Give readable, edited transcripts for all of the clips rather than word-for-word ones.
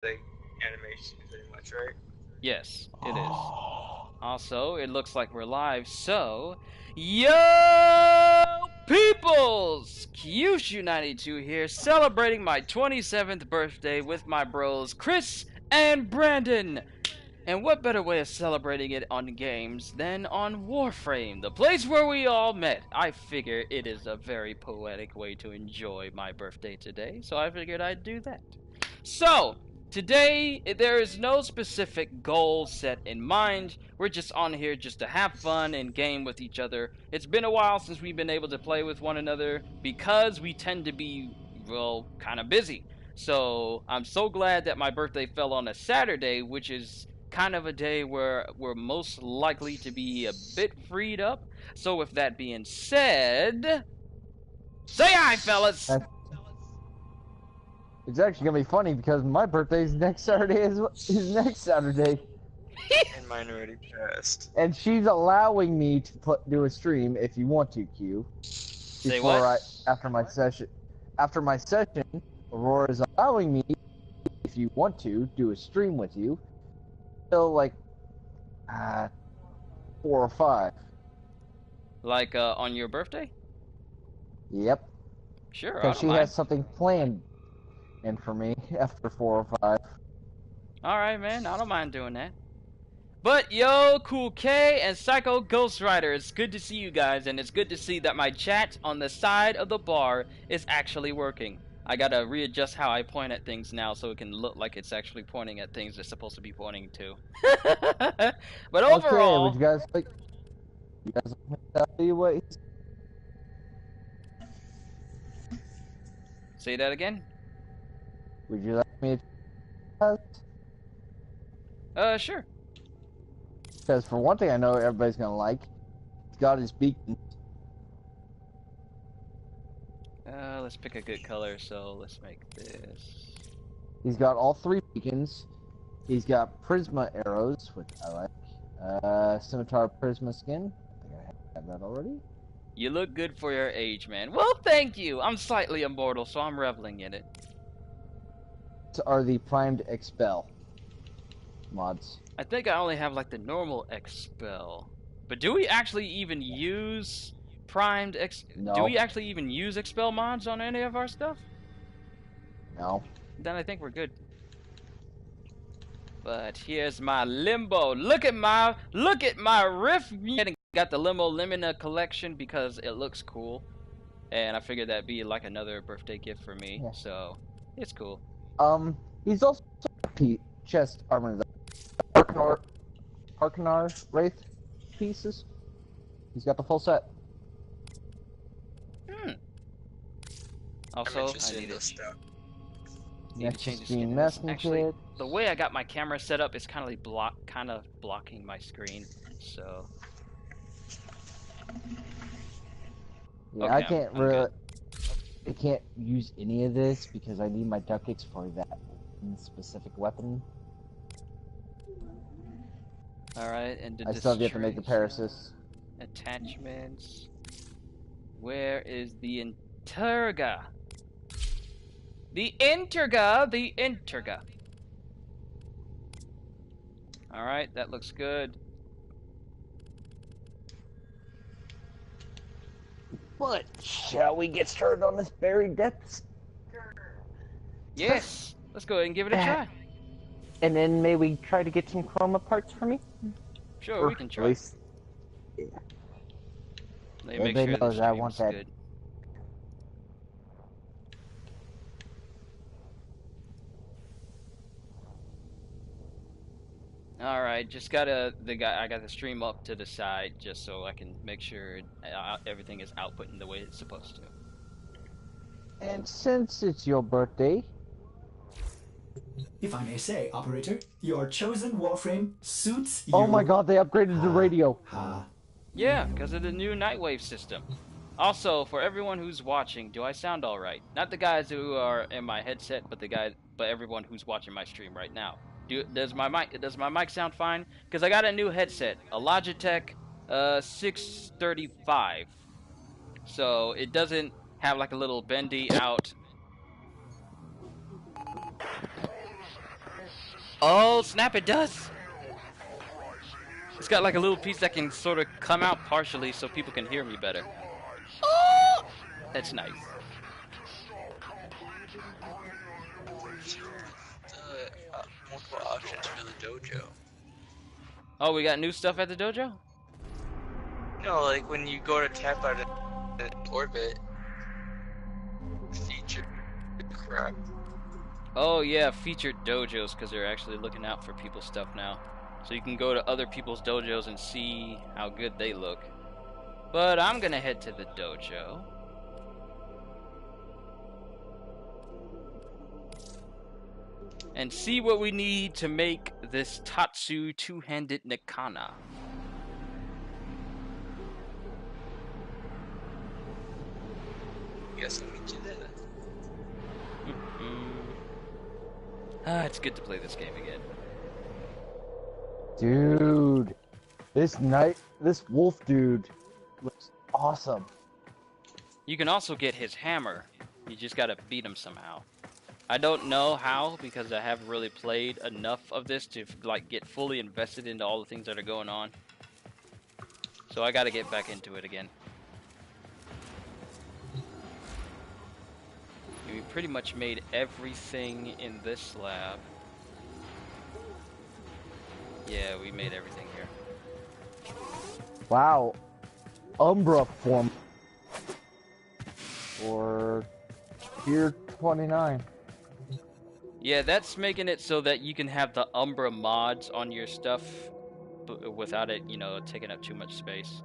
the animation pretty much, right? Yes, it is. Oh, Also, it looks like we're live, so yo peoples! Kyushu92 here, celebrating my 27th birthday with my bros Chris and Brandon. And what better way of celebrating it on games than on Warframe, the place where we all met? I figure it is a very poetic way to enjoy my birthday today, so I figured I'd do that. So, today there is no specific goal set in mind. We're just on here just to have fun and game with each other. It's been a while since we've been able to play with one another because we tend to be, well, kind of busy. So, I'm so glad that my birthday fell on a Saturday, which is kind of a day where we're most likely to be a bit freed up. So, with that being said, say hi, fellas! it's actually gonna be funny because my birthday is next Saturday is next Saturday, And mine already passed. and she's allowing me to do a stream if you want to, Q. Say Before what? after my session, Aurora is allowing me, if you want to, do a stream with you. Till like 4 or 5. Like on your birthday? Yep, Sure, I because don't she mind. has something planned in for me after 4 or 5. Alright, man, I don't mind doing that. But yo, Cool K and Psycho Ghost Rider, it's good to see you guys, and it's good to see that my chat on the side of the bar is actually working. I gotta readjust how I point at things now so it can look like it's actually pointing at things it's supposed to be pointing to. But Okay, would overall, you guys like? You guys like me to tell you what? say that again? Would you like me to tell you? Sure. Because for one thing, I know everybody's gonna like. He's got his beacon. Let's pick a good color, so let's make this. He's got all 3 beacons. He's got Prisma arrows, which I like. Scimitar Prisma skin. I think I have that already. You look good for your age, man. Well, thank you. I'm slightly immortal, so I'm reveling in it. These are the primed expel mods. I think I only have like the normal expel. But do we actually even use primed ex? Do No, we actually even use expel mods on any of our stuff? no. Then I think we're good. But here's my limbo. Look at my riff. Got the Limbo Limina collection because it looks cool, and I figured that'd be like another birthday gift for me. Yeah. So it's cool. He's also chest armor. The Arcanar Wraith pieces. He's got the full set. Hmm. I'm Also, interested I in need this it. stuff. Need to change the Nexus skin. Beam in this. masking Actually, kit. the way I got my camera set up is kind of blocking my screen. So Yeah, okay, I can't I'm really. good. I can't use any of this because I need my ducats for that specific weapon. All right, and the I still have yet to make the Parasis. attachments. Where is the Interga? The Interga, the Interga. All right, that looks good. But shall we get started on this buried depths? Yes, let's go ahead and give it a try. And then may we try to get some chroma parts for me? Sure, we can try. Least, yeah. Let me make Everybody sure the knows I stream want is that. good. All right, just I got the stream up to the side just so I can make sure everything is outputting the way it's supposed to. And since it's your birthday, If I may say, operator, your chosen Warframe suits you. oh my god, they upgraded the radio. Yeah, because of the new Nightwave system. Also, for everyone who's watching, do I sound all right? Not the guys who are in my headset, but everyone who's watching my stream right now. Does my mic sound fine? Because I got a new headset, a Logitech 635. So it doesn't have like a little bendy out. Oh, snap, it does! It's got like a little piece that can sort of come out partially so people can hear me better. Oh! That's nice. Multiple options for the dojo. Oh, we got new stuff at the dojo? No, like when you go to tap out an orbit feature crap. Oh yeah, featured dojos, because they're actually looking out for people's stuff now. So you can go to other people's dojos and see how good they look. But I'm gonna head to the dojo. And see what we need to make this Tatsu two-handed Nikana. Guess I'll meet you there. It's good to play this game again. Dude, this wolf dude looks awesome. You can also get his hammer. You just gotta beat him somehow. I don't know how, because I haven't really played enough of this to like get fully invested into all the things that are going on. So I gotta get back into it again. We pretty much made everything in this lab. Yeah, we made everything here. Wow, Umbra form for tier 29. Yeah, that's making it so that you can have the Umbra mods on your stuff without it, you know, taking up too much space.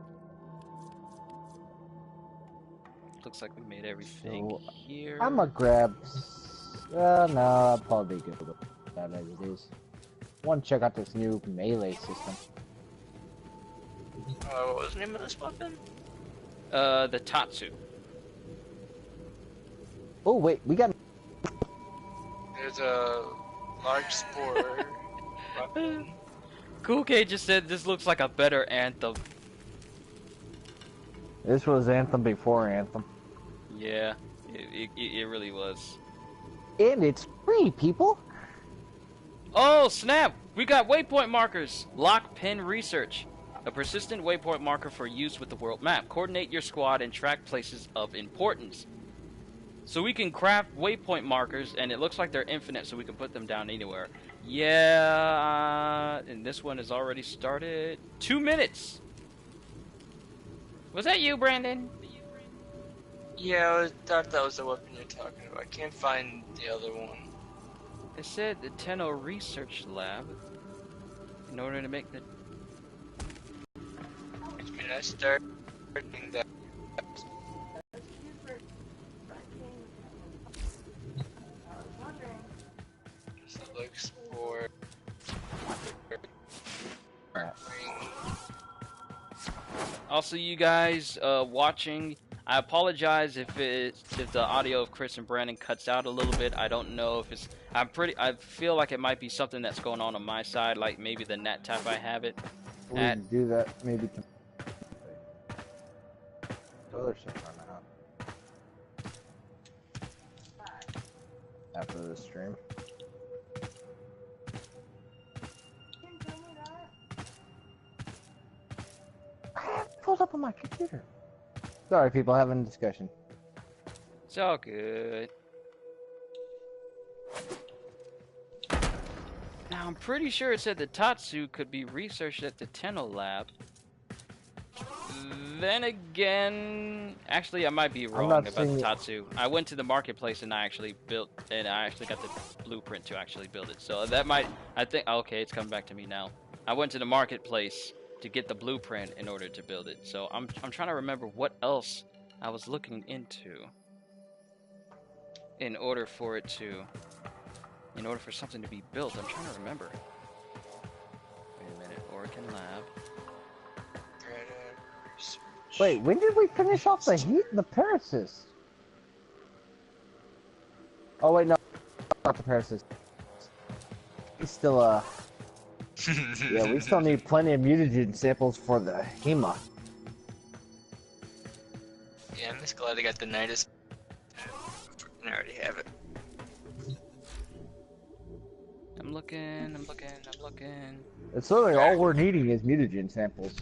Looks like we made everything So, here. I'm gonna grab. No, I'll probably be good with that as it is. I want to check out this new melee system. What was the name of this weapon? The Tatsu. Oh wait, we got. There's a large spore weapon. Cool K just said this looks like a better Anthem. This was Anthem before Anthem. Yeah, it really was. And it's free, people. Oh, snap! We got waypoint markers! Lock pin research. A persistent waypoint marker for use with the world map. Coordinate your squad and track places of importance. So we can craft waypoint markers, and it looks like they're infinite, so we can put them down anywhere. Yeah, and this one has already started. 2 minutes! Was that you, Brandon? Yeah, I thought that was the weapon you're talking about. I can't find the other one. It said the Tenno Research Lab. In order to make the... When I start doing that. This looks for. Also, you guys watching, I apologize if the audio of Chris and Brandon cuts out a little bit. I don't know if it's. I feel like it might be something that's going on my side, like maybe the net tap I have it. We can do that maybe. Other shit run out after the stream. I have it pulled up on my computer. Sorry, people having a discussion. It's all good. Now, I'm pretty sure it said the Tatsu could be researched at the Tenno Lab. Then again, actually, I might be wrong about the Tatsu. I went to the marketplace and I actually got the blueprint to actually build it. So that might, okay, it's coming back to me now. I went to the marketplace to get the blueprint in order to build it. So I'm trying to remember what else I was looking into in order for something to be built. I'm trying to remember. Wait a minute, Orkin Lab. Wait, when did we finish off the Parasis? Oh wait, no, not the Parasis. It's still yeah, we still need plenty of mutagen samples for the HEMA. Yeah, I'm just glad I got the Nidus. I already have it. looking, I'm looking, I'm looking. It's literally all we're needing is mutagen samples.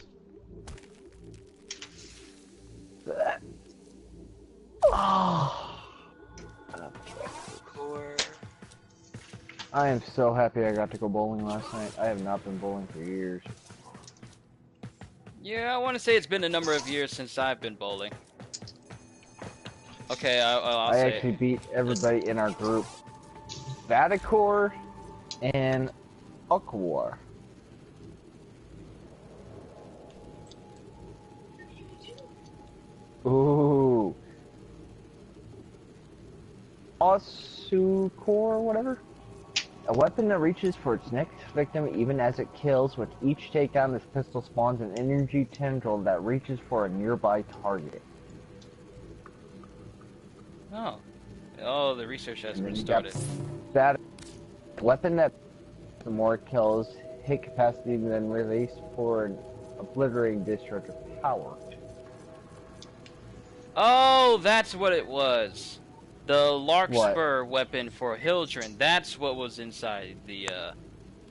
Oh, Core. I am so happy I got to go bowling last night. I have not been bowling for years. Yeah, I want to say it's been a number of years since I've been bowling. Okay, I'll I say actually it. beat everybody in our group. Vaticore and Aquar. Ooh. Osucore, whatever. A weapon that reaches for its next victim even as it kills. With each takedown, this pistol spawns an energy tendril that reaches for a nearby target. Oh. Oh, the research has And been then you got started. that weapon that the more kills, hit capacity, then release for an obliterating discharge of power. Oh, that's what it was. The Larkspur What? weapon for Hildren. That's what was inside the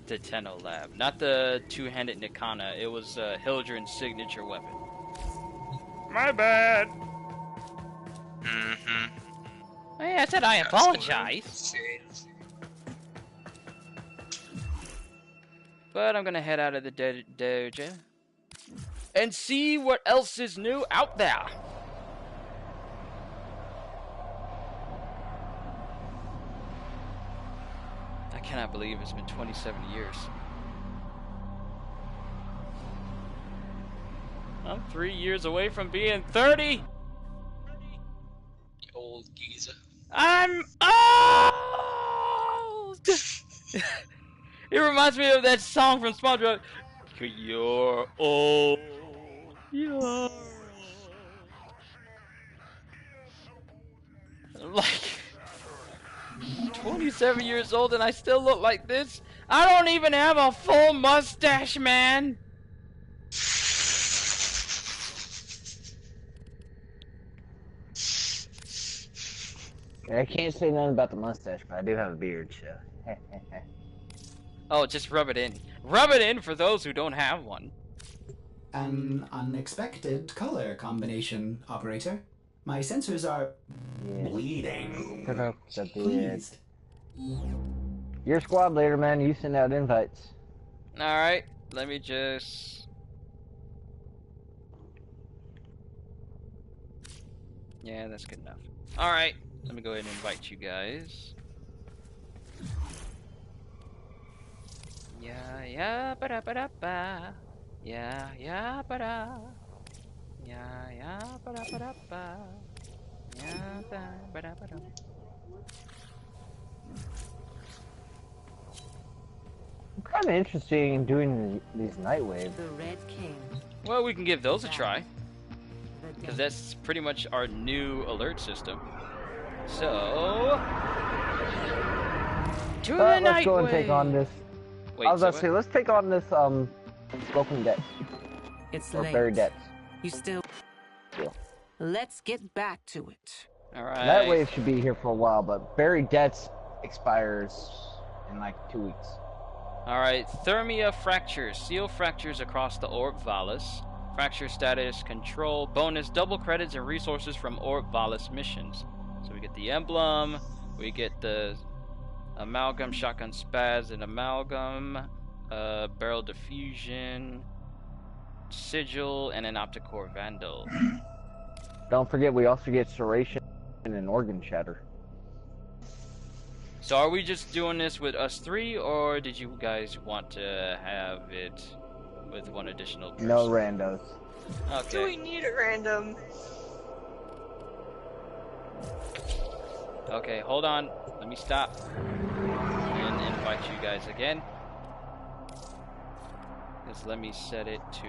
Tenno lab. Not the two-handed Nikana. It was Hildren's signature weapon. My bad. Mm-hmm. Hey, I said I apologize. But I'm gonna head out of the dojo and see what else is new out there. I cannot believe it's been 27 years. I'm 3 years away from being 30. The old geezer. I'm old. It reminds me of that song from SpongeBob. You're old. You're old. I'm like 27 years old and I still look like this. I don't even have a full mustache, man. I can't say nothing about the mustache, but I do have a beard, so. Oh, just rub it in. Rub it in for those who don't have one. An unexpected color combination, operator. My sensors are Yeah. bleeding. Put up the beard. Pleased. Your squad leader, man. You send out invites. Alright, let me just... Yeah, that's good enough. Alright, let me go ahead and invite you guys. Yeah, yeah, ba da ba da ba. Yeah, yeah, ba da. Yeah, yeah, ba da ba da ba. Yeah, ba da ba da. I'm kind of interested in doing these night waves. The Red King. Well, we can give those a try, because that's pretty much our new alert system. So, to the Let's night go and wave. take on this. Wait, I was so about to say, let's take on this smoking debts It's or late. buried debts. You still. Yeah. Let's get back to it. all right. That wave should be here for a while, but buried debts expires in like 2 weeks. All right. Thermia fractures. Seal fractures across the Orb Valis. Fracture status control bonus double credits and resources from Orb Valis missions. So we get the emblem. We get the amalgam, shotgun spaz, and amalgam, barrel diffusion, sigil, and an opticore vandal. Don't forget, we also get serration and organ shatter. So are we just doing this with us three, or did you guys want to have it with one additional person? No randos. Do we Okay. need a random? Okay, hold on. Let me stop and invite you guys again. Just let me set it to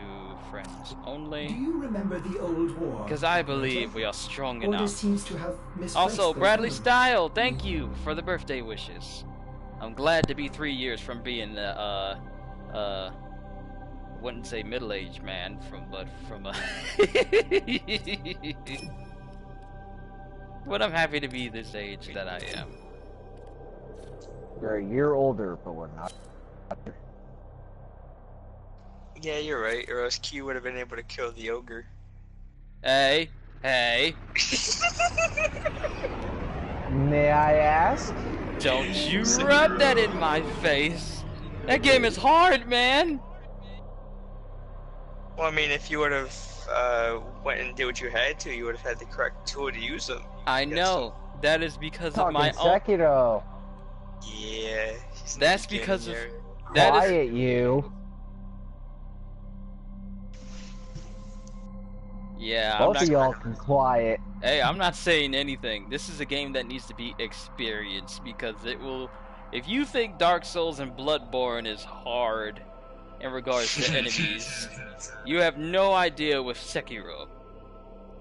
friends Do only. you remember the old war? Because I believe we are strong Order enough. seems to have misplaced Also, the Bradley code. Style, thank you for the birthday wishes. I'm glad to be 3 years from being wouldn't say middle-aged man, but but I'm happy to be this age that I am. We're a year older, but we're not. Yeah, you're right. Or else Q would have been able to kill the ogre. Hey, hey, May I ask? don't you rub that in my face. That game is hard, man. Well, I mean, if you would have went and did what you had to, you would have had the correct tool to use them. I know. That is because of Talking my own. Sekiro. Yeah. he's in the That's beginning because of. there. That is. Quiet, you. Yeah, Both I'm of not. y'all can quiet. Hey, I'm not saying anything. This is a game that needs to be experienced because it will. If you think Dark Souls and Bloodborne is hard in regards to enemies, you have no idea with Sekiro.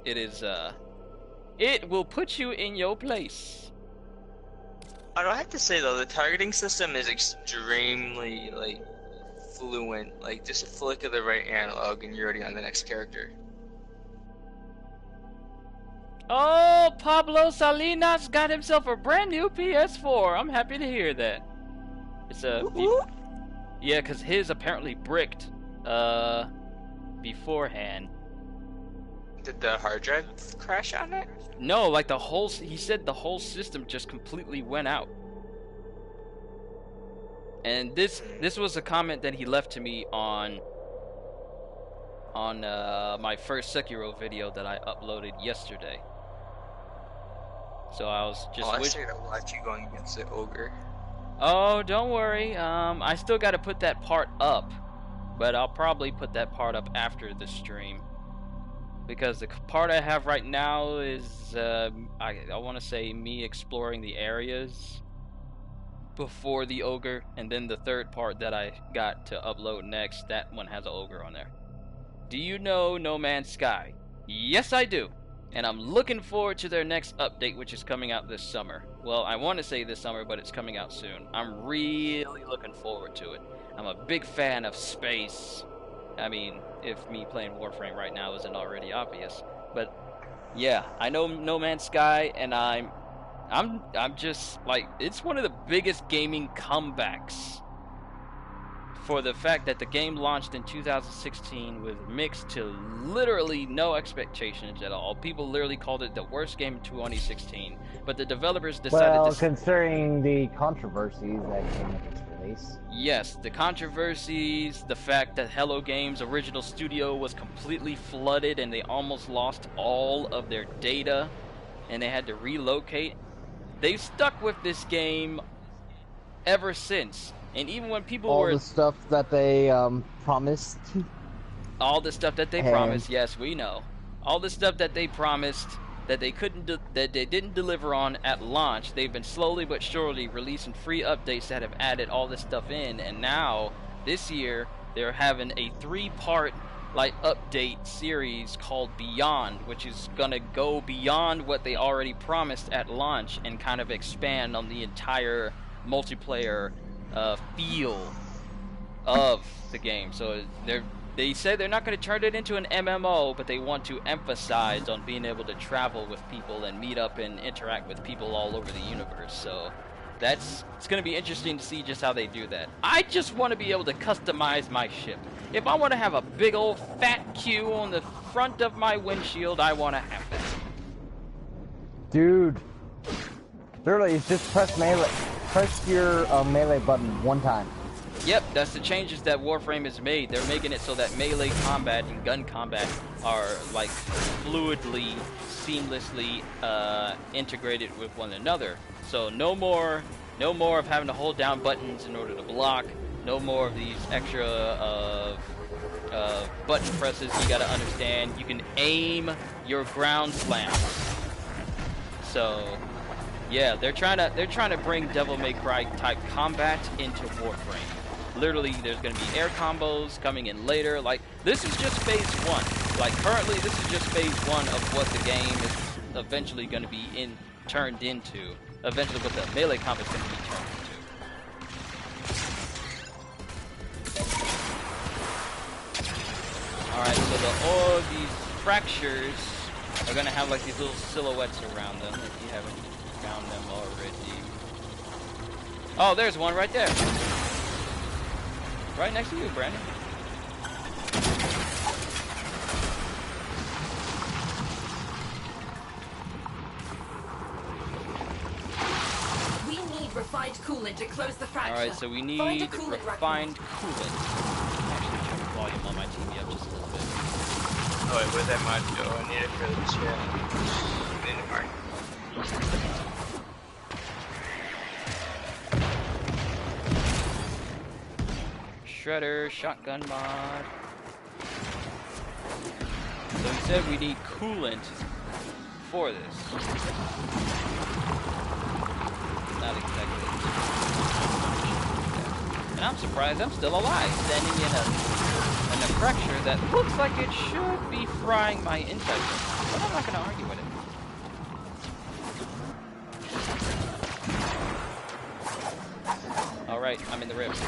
It is it will put you in your place. I don't have to say though, the targeting system is extremely like fluent. Like just a flick of the right analog, and you're already on the next character. Oh, Pablo Salinas got himself a brand new PS4. I'm happy to hear that. It's a yeah, cause his apparently bricked beforehand. Did the hard drive crash on it? No, like the whole. He said the whole system just completely went out. And this was a comment that he left to me on my first Sekiro video that I uploaded yesterday. So I was just. I started to watch you going against the ogre. Oh, don't worry. I still got to put that part up, but I'll probably put that part up after the stream. Because the part I have right now is, I want to say me exploring the areas before the ogre, and then the third part that I got to upload next, that one has an ogre on there. Do you know No Man's Sky? Yes, I do. And I'm looking forward to their next update, which is coming out this summer. Well, I want to say this summer, but it's coming out soon. I'm really looking forward to it. I'm a big fan of space. I mean, if me playing Warframe right now isn't already obvious, but yeah, I know No Man's Sky, and I'm just like, it's one of the biggest gaming comebacks for the fact that the game launched in 2016 with mixed to literally no expectations at all. People literally called it the worst game in 2016, but the developers decided Well, to. considering the controversies that came with its release. Yes, the controversies, the fact that Hello Games' original studio was completely flooded and they almost lost all of their data and they had to relocate. They've stuck with this game ever since. And even when people all were... the stuff that they promised. All the stuff that they promised, yes, we know. All the stuff that they promised that they didn't deliver on at launch, they've been slowly but surely releasing free updates that have added all this stuff in, and now this year they're having a 3-part like update series called Beyond, which is gonna go beyond what they already promised at launch and kind of expand on the entire multiplayer feel of the game. So they say they're not going to turn it into an MMO, but they want to emphasize on being able to travel with people and meet up and interact with people all over the universe. So it's going to be interesting to see just how they do that. I just want to be able to customize my ship. If I want to have a big old fat Q on the front of my windshield, I want to have that. Dude, literally, it's just press melee. Press your melee button one time. Yep, that's the changes that Warframe has made. They're making it so that melee combat and gun combat are like fluidly, seamlessly integrated with one another. So no more of having to hold down buttons in order to block. No more of these extra button presses. You gotta understand, you can aim your ground slams. So yeah, they're trying to bring Devil May Cry type combat into Warframe. Literally, there's going to be air combos coming in later. Like, this is just phase 1. Like, currently, this is just phase 1 of what the game is eventually going to be turned into. Eventually, what the melee combat is going to be turned into. Alright, so all these fractures are going to have, like, these little silhouettes around them, if you haven't found them already. Oh, there's one right there. Right next to you, Brandon. We need refined coolant to close the fracture. Alright, so we need refined coolant. Actually, turn the volume on my TV up just a little bit. Oh wait, where'd that mod go? I need it for the chat. I need to mark. Shredder, shotgun mod. So he said we need coolant for this. Not exactly. And I'm surprised I'm still alive, standing in a fracture that looks like it should be frying my insides. But I'm not going to argue with it. Alright, I'm in the ribs.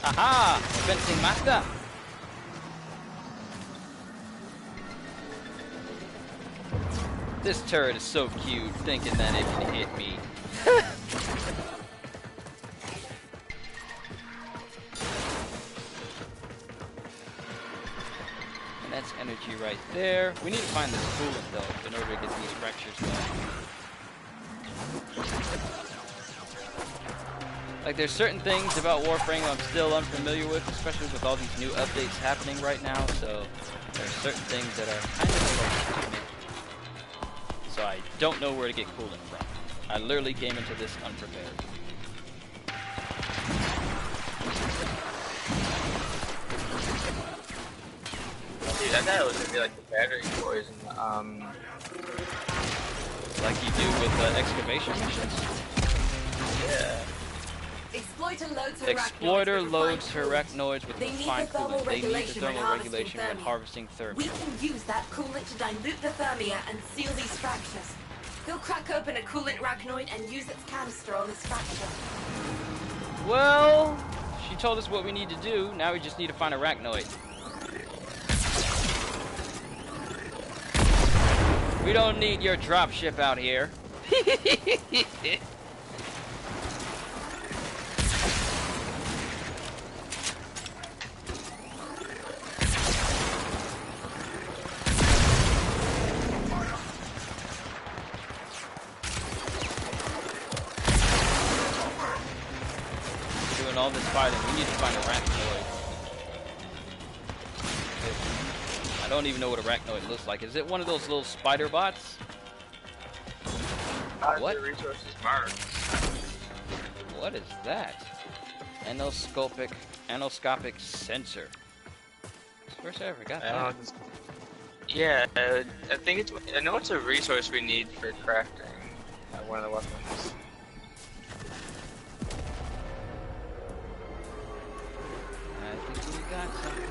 Aha! Fencing master! This turret is so cute, thinking that it can hit me. And that's energy right there. We need to find this coolant though, in order to get these fractures done. Like, there's certain things about Warframe I'm still unfamiliar with, especially with all these new updates happening right now, so there's certain things that are kind of close to me. So I don't know where to get coolant from. I literally came into this unprepared. Dude, I thought it was gonna be like the battery cores and Like you do with excavation missions. yeah. Exploiter loads arachnoids with They need refined the thermal coolant. They need the regulation when thermal regulation when harvesting harvesting We thermia. can use that coolant to dilute the thermia and seal these fractures. He'll crack open a coolant arachnoid and use its canister on this fracture. Well, she told us what we need to do. Now we just need to find arachnoid. We don't need your dropship out here. Doing all this fighting, we need to find arachnoid. I don't even know what arachnoid looks like. Is it one of those little spider bots? What? The resources marked. What is that? Anoscopic sensor. First I ever got that. Yeah, I think it's. I know it's a resource we need for crafting one of the weapons. I think we got something.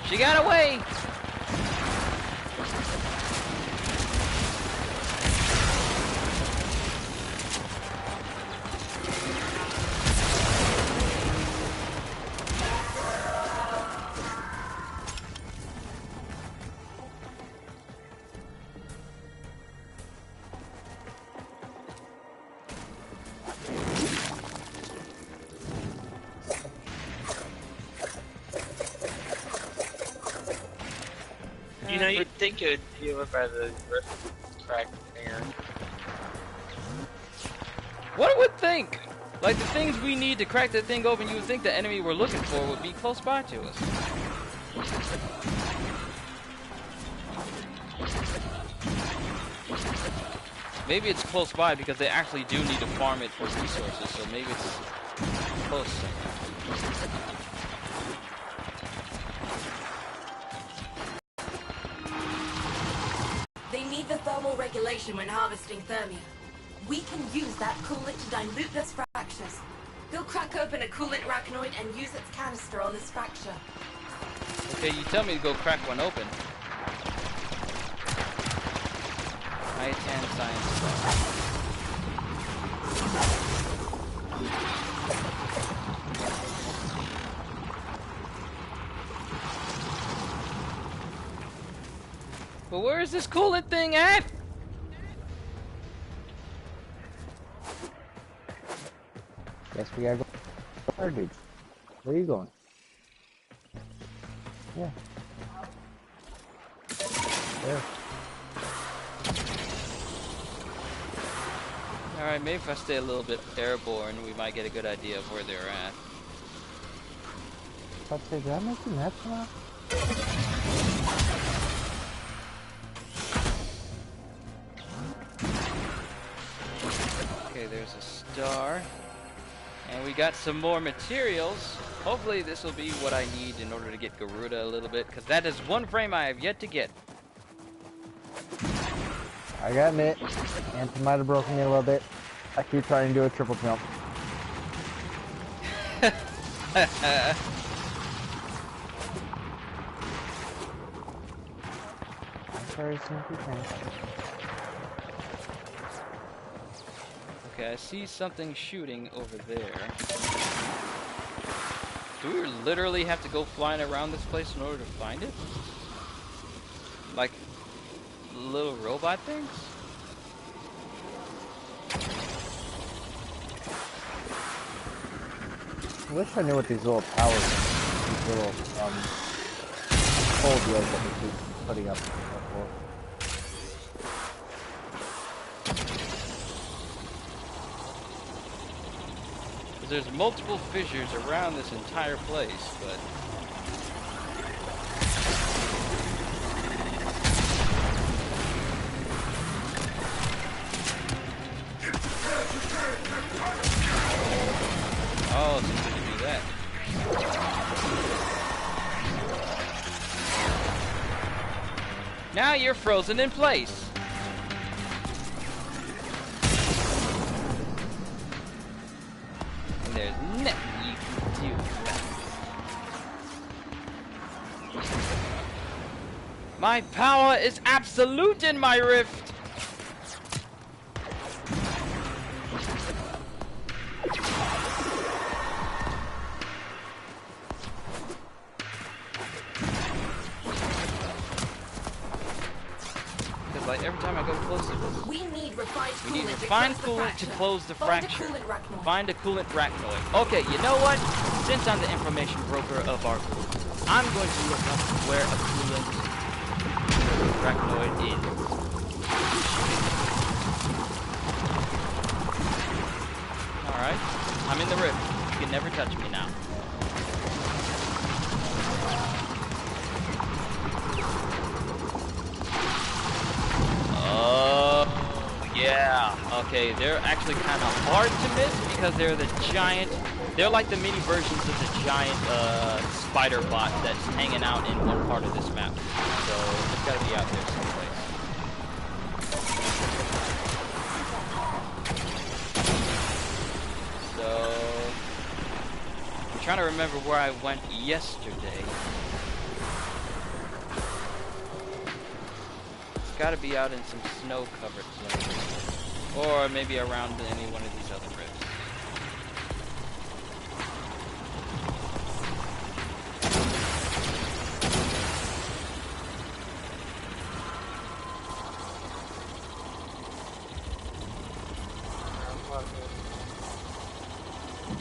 She got away! You know, you'd think it would be over by the cracked air. What would think? Like, the things we need to crack that thing open, you would think the enemy we're looking for would be close by to us. Maybe it's close by because they actually do need to farm it for resources, so maybe it's close. They need the thermal regulation when harvesting thermia. We can use that coolant to dilute these fractures. He'll crack open a coolant arachnoid and use its canister on this fracture. Okay, you tell me to go crack one open. I-10 science. But where is this coolant thing at? Guess we gotta go garbage. Where are you going? Yeah. There. Alright, maybe if I stay a little bit airborne, we might get a good idea of where they're at. Let's say, did I make you mad now? Okay, there's a star. And we got some more materials. Hopefully this will be what I need in order to get Garuda a little bit, because that is one frame I have yet to get. I got it. Anthony might have broken me a little bit. I keep trying to do a triple jump. Very simple thing. Okay, I see something shooting over there. Do we literally have to go flying around this place in order to find it? Like little robot things? I wish I knew what these little towers, these little cold deals that we keep putting up before. There's multiple fissures around this entire place, but oh, it's good to do that. Now you're frozen in place. There's nothing you can do. My power is absolute in my rift. Because like every time I go close to this, We need refined we need coolant refined to close the coolant to fracture. close the Find a fracture. coolant arachnoid. Find a coolant arachnoid. Okay, you know what? Since I'm the information broker of our group, I'm going to look up where a coolant arachnoid is. Alright, I'm in the rift. You can never touch me now. Oh, yeah. Okay, they're actually kind of hard to miss because they're the giant. They're like the mini versions of the giant spider bot that's hanging out in one part of this map. So it's got to be out there someplace. So I'm trying to remember where I went yesterday. Gotta be out in some snow-covered places. Or maybe around any one of these other rifts.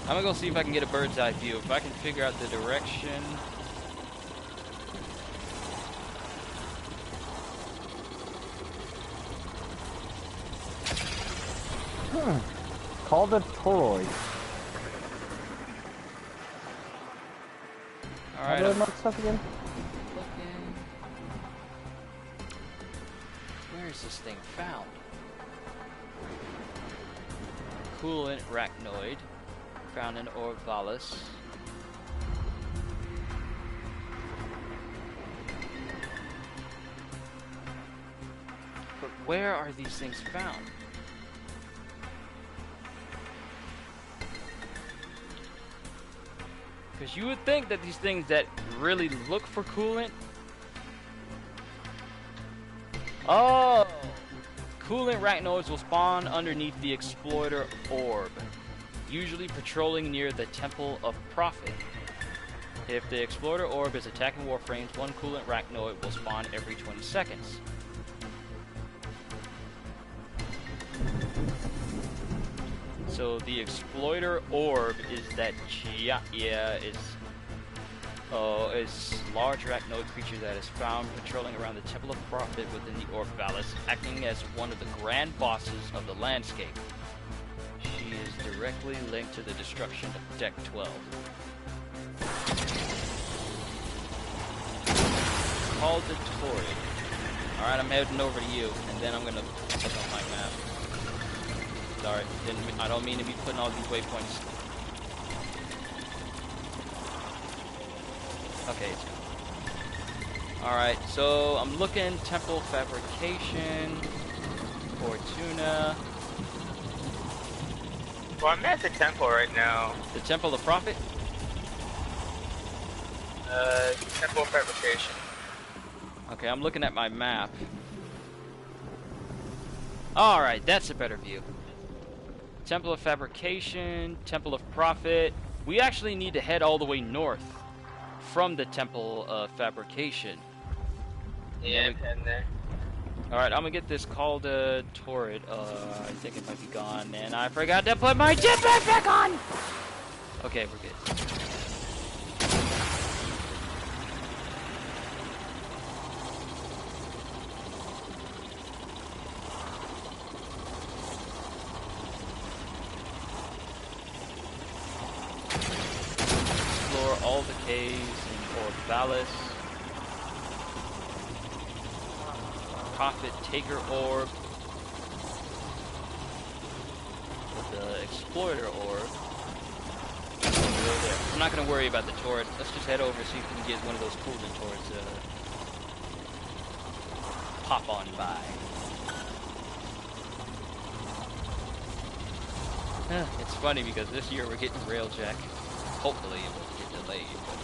I'm gonna go see if I can get a bird's eye view. If I can figure out the direction. Call the toroid. Alright, How do I I'm mark stuff again? looking. Where is this thing found? Coolant arachnoid. Found in Orvalis. But where are these things found? Because you would think that these things that really look for coolant... Oh! Coolant arachnoids will spawn underneath the exploiter orb, usually patrolling near the Temple of Prophet. If the exploiter orb is attacking warframes, one coolant arachnoid will spawn every 20 seconds. so the exploiter orb is that is large arachnoid creature that is found patrolling around the Temple of Prophet within the Orb Palace, acting as one of the grand bosses of the landscape. She is directly linked to the destruction of Deck 12. Called the Torrid. Alright, I'm heading over to you, and then I'm gonna look on my map. Sorry, I don't mean to be putting all these waypoints. Okay. Alright, so I'm looking Temple Fabrication, Fortuna. Well, I'm at the temple right now. The Temple of Prophet? Temple Fabrication. Okay, I'm looking at my map. Alright, that's a better view. Temple of Fabrication, Temple of Prophet. We actually need to head all the way north from the Temple of Fabrication. Yeah, I'm heading there. Alright, I'm gonna get this called Torrid. I think it might be gone, and I forgot to put my jetpack back on! Okay, we're good. Explore all the caves in Orb Palace. Prophet Taker Orb. With the Exploiter Orb. I'm not going to worry about the turret. Let's just head over so you can get one of those cooling turrets to pop on by. It's funny because this year we're getting Railjack. Hopefully it won't get delayed. But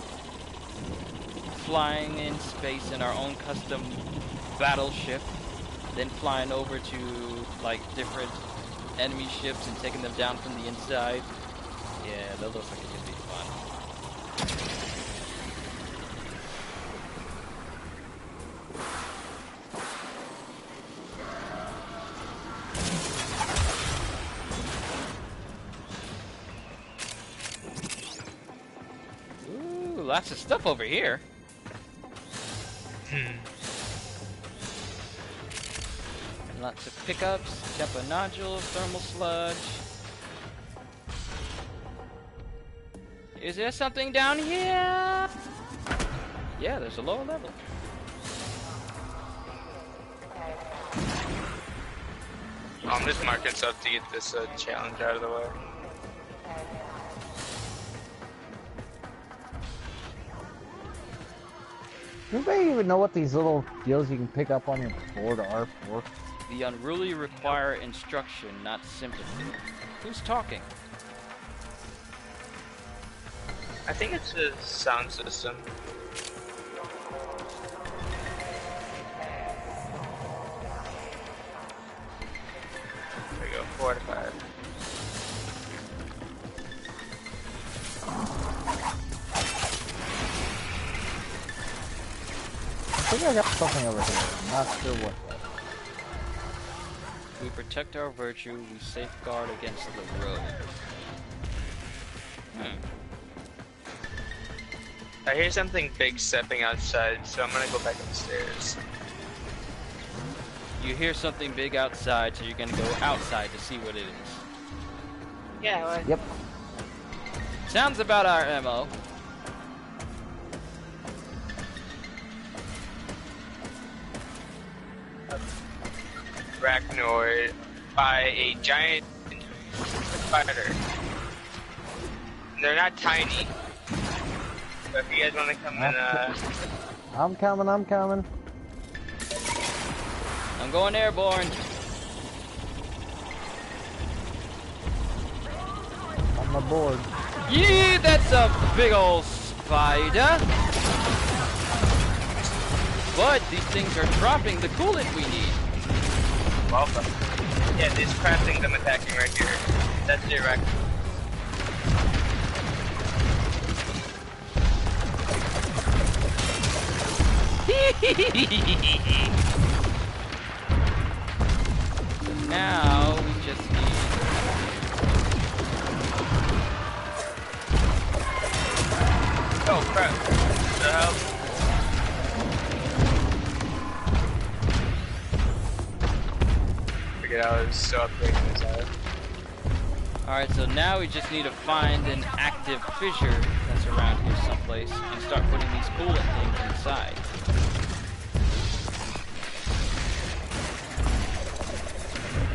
flying in space in our own custom battleship, then flying over to like different enemy ships and taking them down from the inside. Yeah, that looks like it could be fun. Ooh, lots of stuff over here. Lots of pickups, Tempo Nodule, Thermal Sludge. Is there something down here? Yeah, there's a lower level. I'm just marking stuff to get this challenge out of the way. Anybody even know what these little deals you can pick up on your board are for? The unruly require instruction, not sympathy. Who's talking? I think it's a sound system. There we go, 4 out of 5. I think I got something over here. I'm not sure what. We protect our virtue, we safeguard against the road. I hear something big stepping outside, so I'm gonna go back upstairs. You hear something big outside, so you're gonna go outside to see what it is. Yeah, well, Yep. Sounds about our MO. Arachnoid by a giant spider. They're not tiny. So if you guys want to come in, I'm coming, I'm coming. I'm going airborne. On the board. Yeah, that's a big old spider. But these things are dropping the coolant we need. welcome. Yeah, these crafting them attacking right here. That's direct. So now we just need Oh crap! What the hell? Figured I was so upgrading this out. Alright, so now we just need to find an active fissure that's around here someplace and start putting these coolant things inside.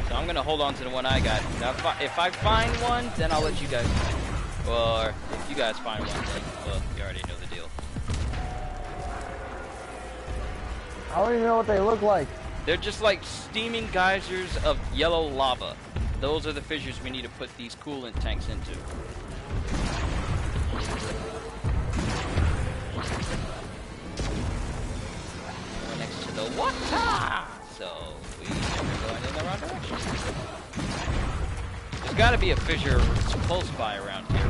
So I'm gonna hold on to the one I got. Now if I find one, then I'll let you guys know. Or if you guys find one, then, well, you already know the deal. I don't even know what they look like. They're just like steaming geysers of yellow lava. Those are the fissures we need to put these coolant tanks into. We're next to the water, so we're going in the wrong direction. There's got to be a fissure close by around here.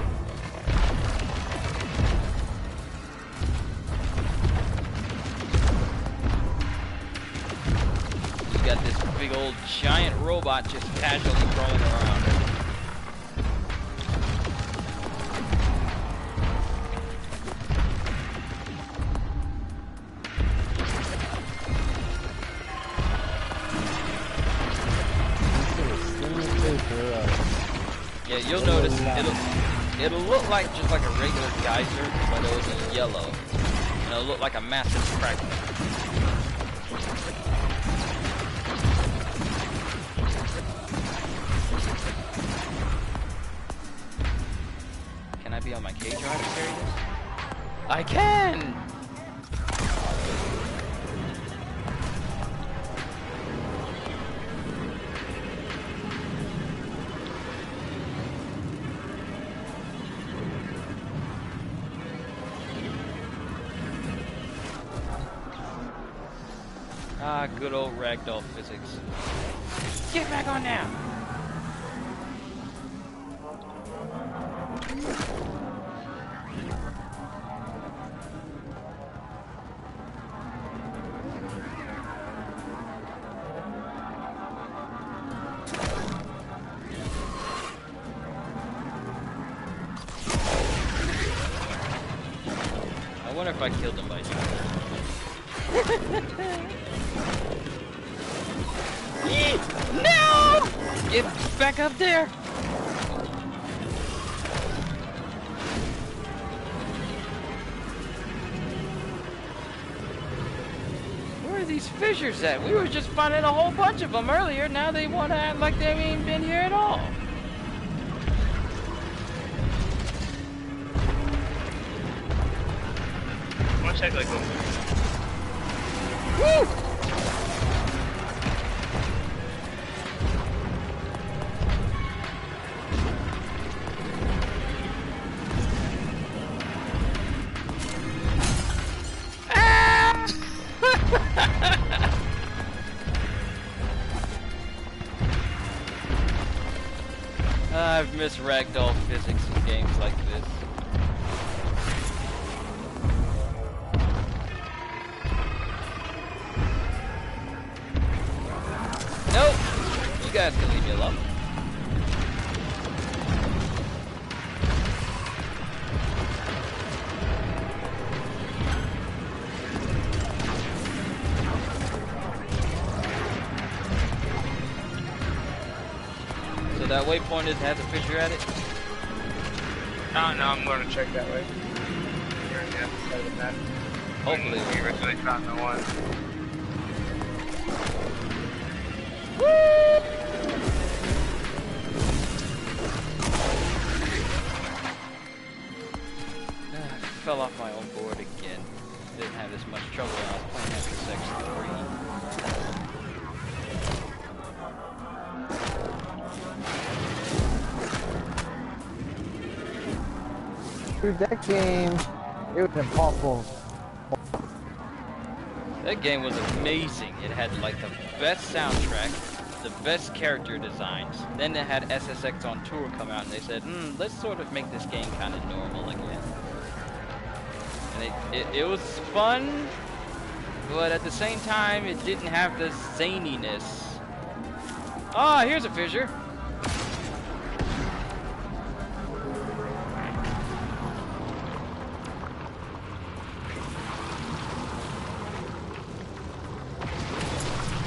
We got this big old giant robot just casually crawling around. Yeah, you'll notice it'll look like just like a regular geyser, but it'll be yellow. And it'll look like a massive crack. Can I be on my cage drive to carry this? I can! Ah, good old ragdoll physics. Get back on now! I wonder if I killed him by now. No! Get back up there! Where are these fissures at? We were just finding a whole bunch of them earlier. Now they want to act like they ain't been here at all. I want to check like a... Woo! I've missed ragdoll physics in games like this. Nope! You guys can leave me alone. So that waypoint has a fissure at it? Oh no, I'm going to check that way. You're on the other side of the map. Hopefully. We originally found the one. Fell off my own board again. Didn't have as much trouble when I was playing after section 3. Dude, that game, it was impossible. That game was amazing. It had like the best soundtrack, the best character designs. Then they had SSX on tour come out and they said, let's sort of make this game kind of normal again. And it was fun, but at the same time, it didn't have the zaniness. Ah, here's a fissure.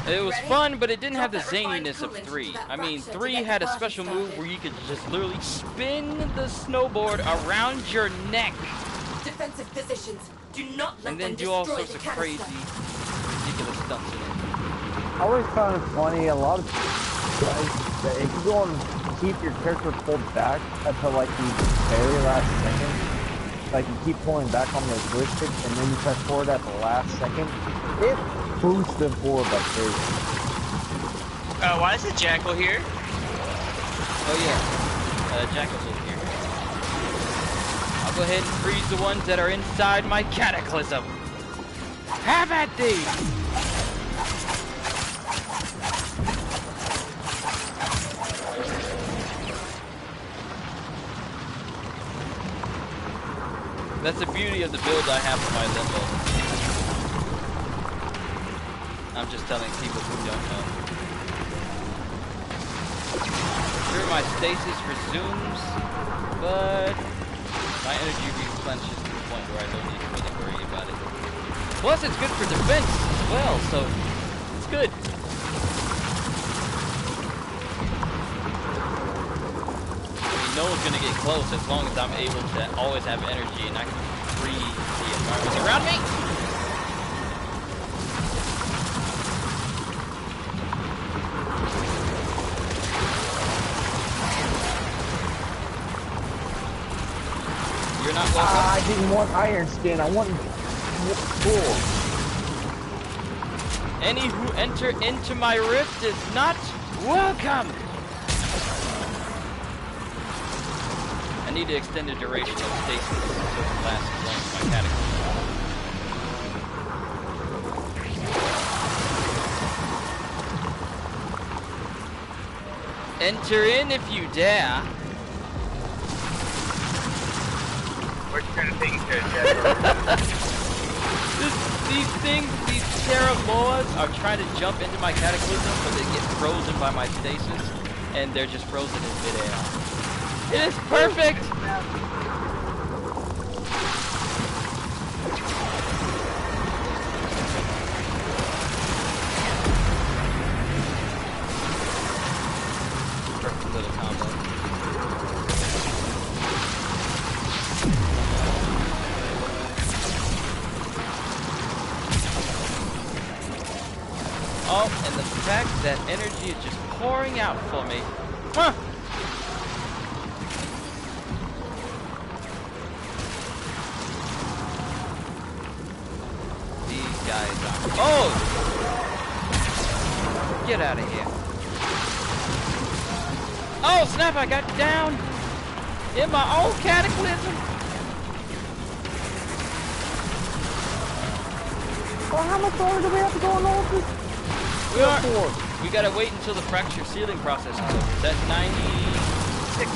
It was Ready? fun, but it didn't have Drop the that refined zaniness of coolant into 3. that I mean, fracture to 3 get had a the party special move started. where you could just literally spin the snowboard around your neck Defensive positions. Do not let and then them do all destroy sorts the of canister. crazy, ridiculous stunts in it. I always found it funny. A lot of guys, that if you go and keep your character pulled back until like the very last second, like you keep pulling back on the joystick and then you press forward at the last second, it boosts them forward like crazy. Why is the jackal here? Oh yeah, Jackal's over here. I'll go ahead and freeze the ones that are inside my cataclysm. Have at thee! That's the beauty of the build I have for my limbo. I'm just telling people who don't know. Sure, my stasis resumes, but my energy replenishes to the point where I don't need to really worry about it. Plus, it's good for defense as well, so it's good. No one's gonna get close as long as I'm able to always have energy and I can free the environment around me. You're not welcome. I didn't want iron skin. I wanted wool. Any who enter into my rift is not welcome. I need to extend the duration of stasis so it can last as long as my cataclysm. Enter in if you dare. We're trying to think good. These things, these Terramoas are trying to jump into my cataclysm, but they get frozen by my stasis, and they're just frozen in midair. It is perfect! Perfect little combo. Oh, and the fact that energy is just pouring out for me. Huh! These guys are... Oh! Get out of here. Oh, snap, I got down in my own cataclysm. Well, how much longer do we have to go on all of this? We gotta wait until the fracture sealing process is over. That's 96.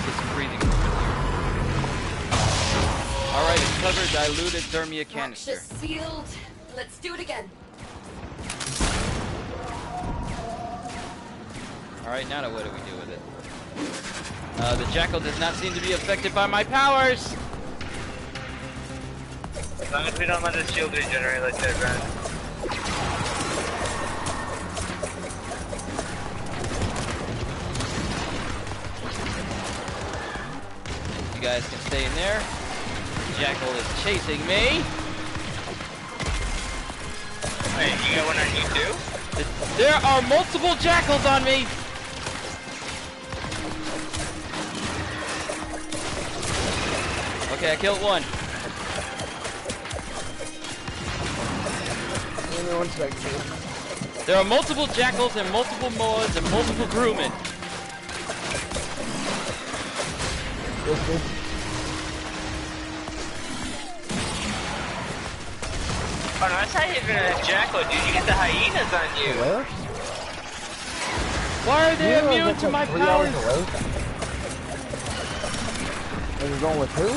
Get some breathing room in here. Alright, it's covered diluted thermia canister. Fracture sealed. Let's do it again. Alright, now what do we do with it? The jackal does not seem to be affected by my powers. As long as we don't let the shield regenerate like that, Brad. You guys can stay in there. The jackal is chasing me. Wait, you got one on you too? There are multiple jackals on me. Okay, I killed one. There are multiple jackals and multiple moas and multiple crewmen. Oh no, that's how you're gonna jackal, dude. You get the hyenas on you. Where? Why are they immune to my powers? And you're going with who?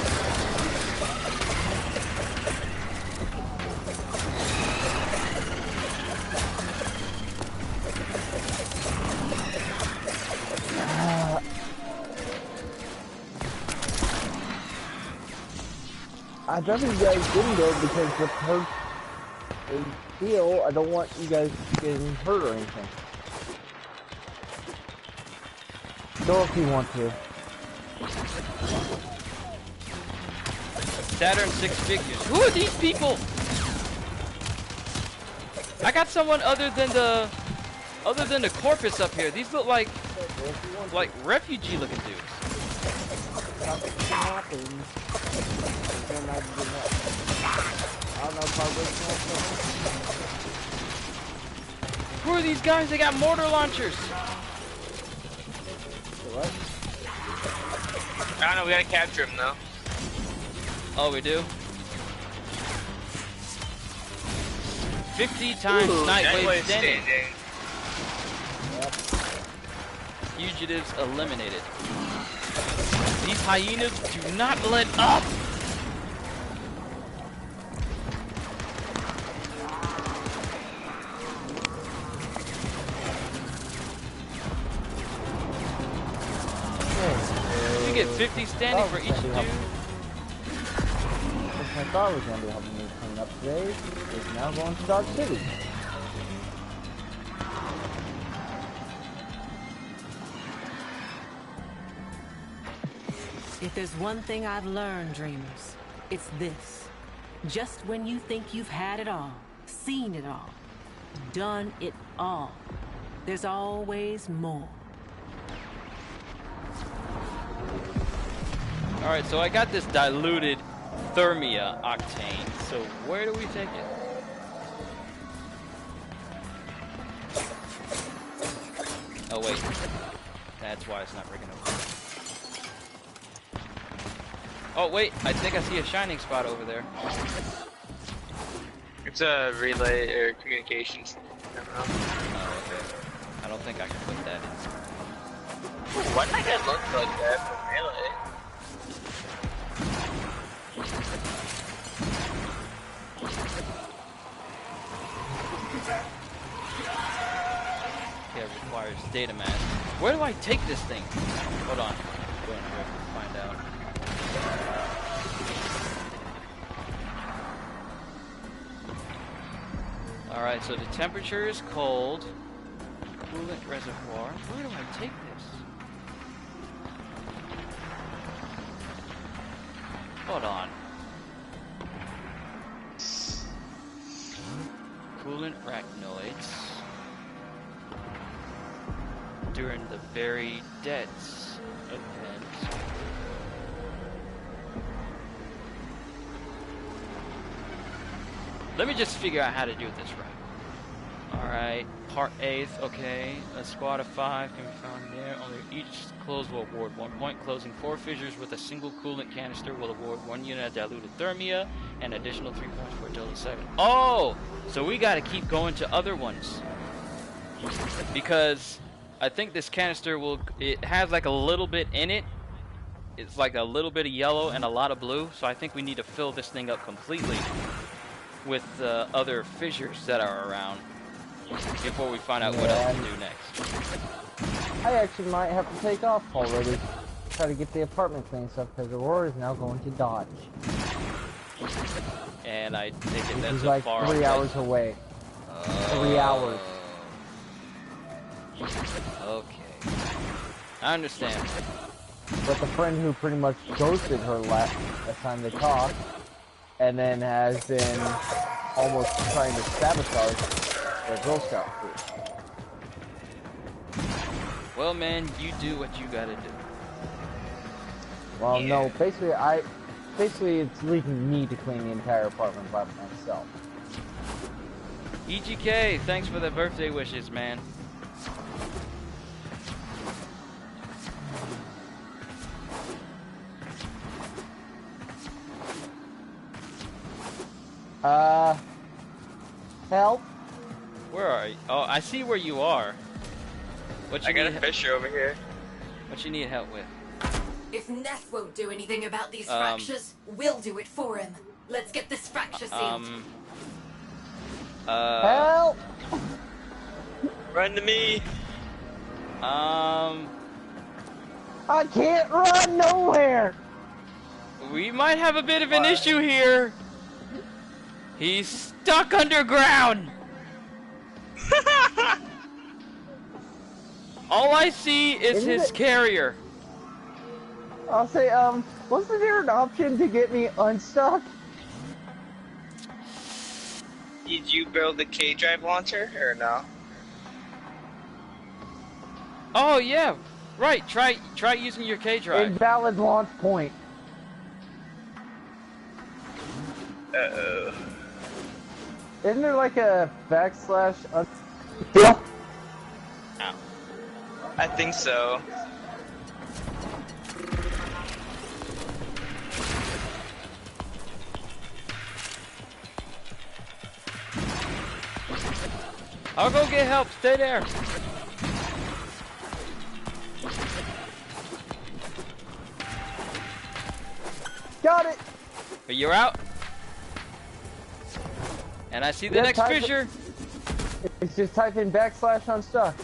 I'd rather you guys didn't go because the perks is heal. I don't want you guys getting hurt or anything. Go if you want to. Saturn 6 figures. Who are these people? I got someone other than the corpus up here. These look like refugee looking dudes. Who are these guys? They got mortar launchers. What? I don't know, we gotta capture him though. Oh, we do? 50 times night wave standing. Yep. Fugitives eliminated. These hyenas do not let up! You get 50 standing for each dude. I thought was going to be helping me clean up today is now going to Dodge City. If there's one thing I've learned, dreamers, it's this. Just when you think you've had it all, seen it all, done it all, there's always more. Alright, so I got this diluted Thermia octane. So where do we take it? Oh wait, that's why it's not rigging over. Oh wait, I think I see a shining spot over there. It's a relay or communications. Oh, okay. I don't think I can put that in. Why did it look like that from relay? Yeah, it requires data mass. Where do I take this thing? Hold on. Go in here to find out. Alright, so the temperature is cold. Coolant reservoir. Where do I take this? Hold on. Coolant arachnoids. During the very debts event. Let me just figure out how to do this right. Alright, part 8th, okay. A squad of 5 can be found there. Only each close will award 1 point. Closing 4 fissures with a single coolant canister will award 1 unit of diluted thermia and additional 3 points for a total of 7. Oh! So we gotta keep going to other ones. Because I think this canister it has like a little bit in it. It's like a little bit of yellow and a lot of blue. So I think we need to fill this thing up completely with other fissures that are around before we find out what else to do next. I actually might have to take off already. Try to get the apartment cleaned up because Aurora is now going to Dodge. And I think Which that's is a like far 3 hours away. 3 hours. Okay. I understand. But the friend who pretty much ghosted her last time they talked, and then has been almost trying to sabotage their Girl Scout crew. Well, man, you do what you gotta do. Well, no, basically it's leaving me to clean the entire apartment by myself. EGK, thanks for the birthday wishes, man. Help? Where are you? Oh, I see where you are. I got a fisher over here. What you need help with? If Ness won't do anything about these fractures, we'll do it for him. Let's get this fracture sealed. Help! Run to me. I can't run nowhere! We might have a bit of an issue here. He's stuck underground. All I see is Isn't his it- carrier. I'll say, wasn't there an option to get me unstuck? Did you build the K-drive launcher or no? Oh yeah, right. Try using your K drive. Invalid launch point. Uh-oh. Isn't there like a backslash? Yeah. I think so. I'll go get help. Stay there. Got it. But you're out. And I see the Yeah, next type it. fissure. It's just type in backslash unstuck.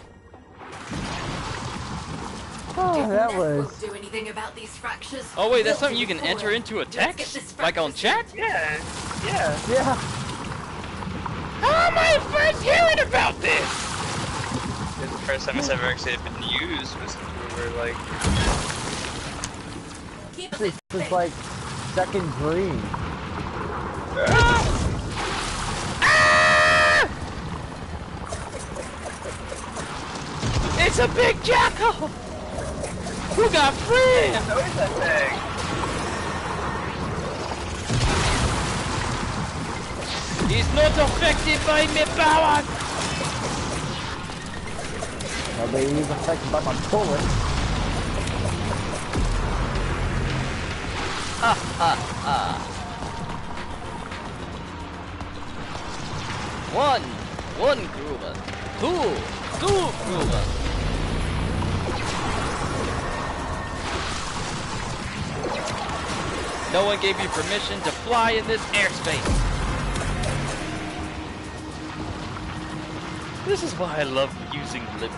Oh, that was. Won't do anything about these fractures. Oh wait, that's We'll something you do can it enter for it. into a Let's get text? this Like on fracture chat? Yeah. Yeah. Yeah. How am I first hearing about this? The first time it's ever actually been used was when we were like, Keep This it is like second dream. It's a big jackal! Who got friends? always that thing. He's not affected by my power! Nobody even affected by my bullet. One Groover. Two Groover. No one gave you permission to fly in this airspace. This is why I love using limbo.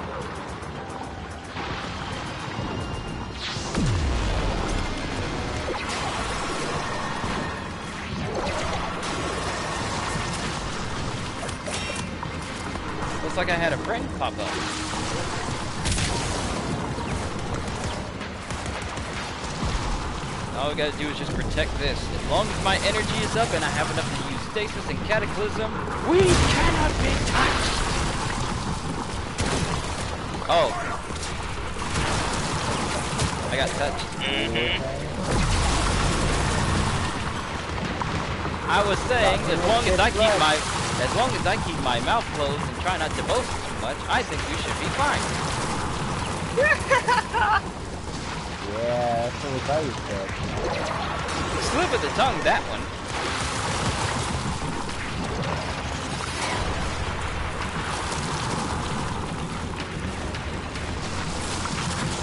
Looks like I had a friend pop up. All we gotta do is just protect this. As long as my energy is up and I have enough to use stasis and cataclysm, we cannot be touched! Oh. I got touched. I was saying, as long as I keep my mouth closed and try not to boast too much, I think we should be fine. Yeah, that's what I said. Slip of the tongue, that one.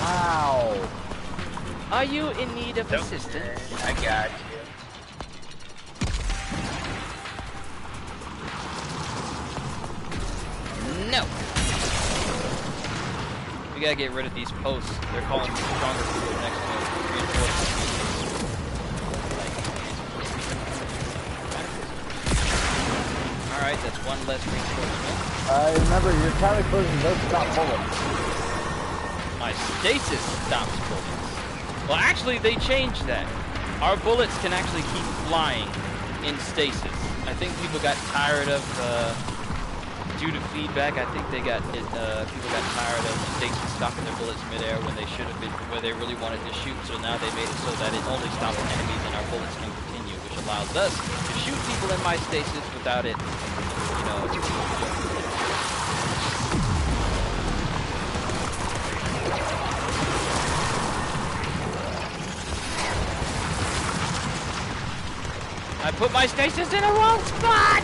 Ow. Are you in need of assistance? I got you. No. We gotta get rid of these posts. They're calling me stronger for the next reinforcement. Alright, that's one less reinforcement. Remember, your cataclysm does stop bullets. My stasis stops bullets. Well, actually, they changed that. Our bullets can actually keep flying in stasis. I think people got tired of, due to feedback, I think they got, people got tired of stasis stopping their bullets midair when they should have been, where they really wanted to shoot, so now they made it so that it only stops enemies and our bullets can continue, which allows us to shoot people in my stasis without it, you know, I put my stasis in a wrong spot!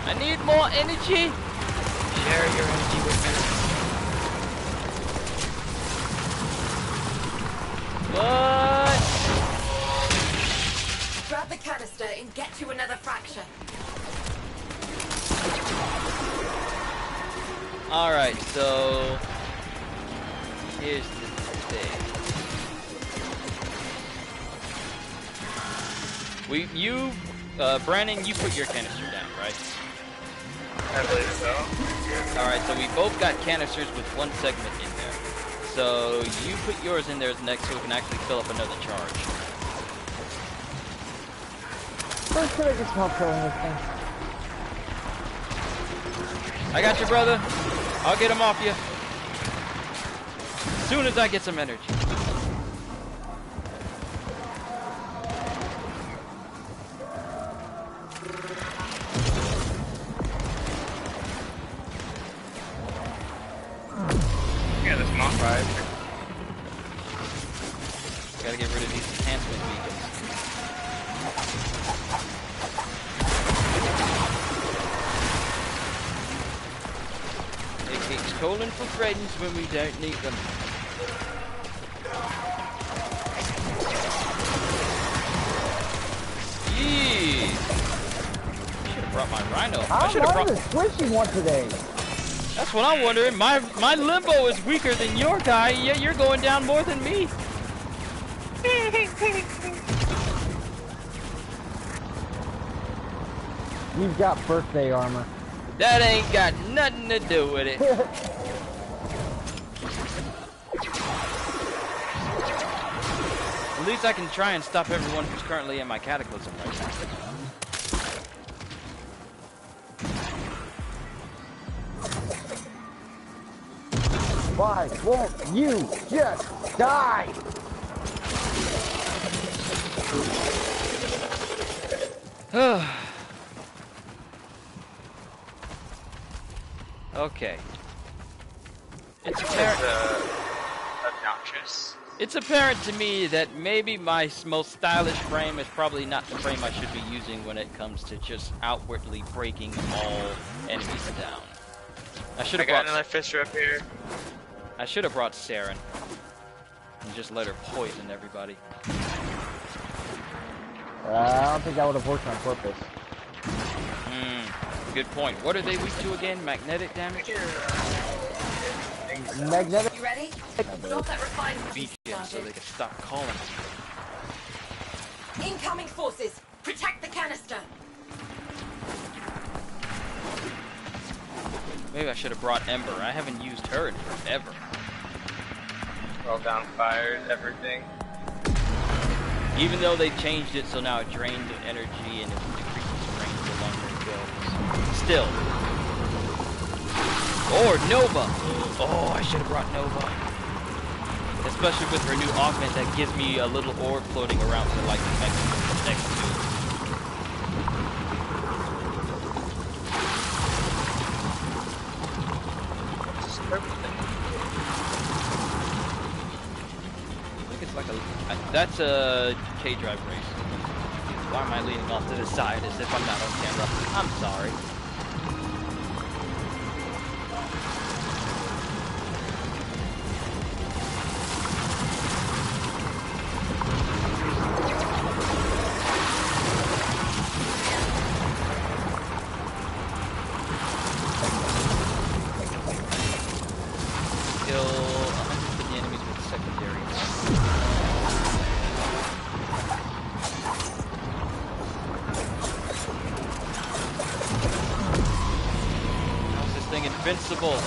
I need more energy! Share your energy with me. What? Grab the canister and get to another fracture. Alright, so... here's the thing. Brandon, you put your canister down, right? I believe so. Alright, so we both got canisters with one segment in there. So you put yours in there next so we can actually fill up another charge. First, can I just help killing this thing? I got you, brother. I'll get him off you. As soon as I get some energy. Yeah, this mock ride. Gotta get rid of these enhancement beacons. It keeps calling for friends when we don't need them. Yee! Should have brought my rhino. I should have brought the squishy one today. That's what I'm wondering. My limbo is weaker than your guy, yet you're going down more than me. You've got birthday armor. That ain't got nothing to do with it. At least I can try and stop everyone who's currently in my cataclysm right now. Why won't you just die? Okay. It's apparent. Obnoxious. It's apparent to me that maybe my most stylish frame is probably not the frame I should be using when it comes to just outwardly breaking all enemies down. I should have brought another fisher up here. I should have brought Saren and just let her poison everybody. I don't think that would have worked on purpose. Good point. What are they weak to again? Magnetic damage? Magnetic. You ready? Drop that refined Beacon so they can stop calling. Incoming forces! Protect the canister! Maybe I should have brought Ember. I haven't used her in forever. All down fires, everything. Even though they changed it so now it drains energy and it decreases range the longer it goes. Still. Or Nova! Oh, I should have brought Nova. Especially with her new augment that gives me a little orb floating around to like the next two. I think it's like that's a K-drive race. Why am I leaning off to the side as if I'm not on camera? I'm sorry. Kill 150 enemies with secondaries. How's this thing invincible?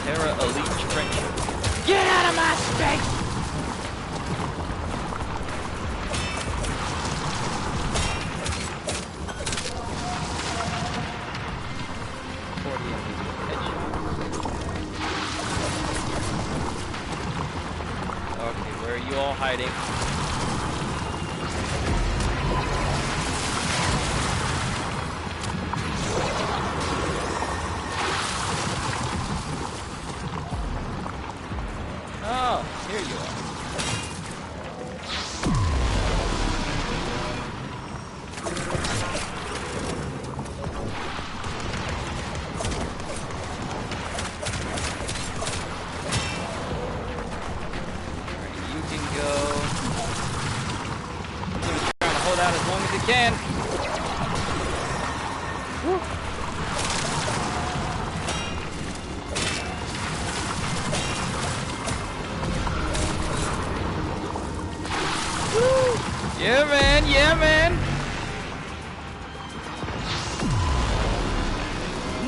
Terra Elite Trencher. Get out of my space! Okay, where are you all hiding? Oh, here you are. Alright, you can go. It's trying to hold out as long as it can. Yeah, man. Yeah, man.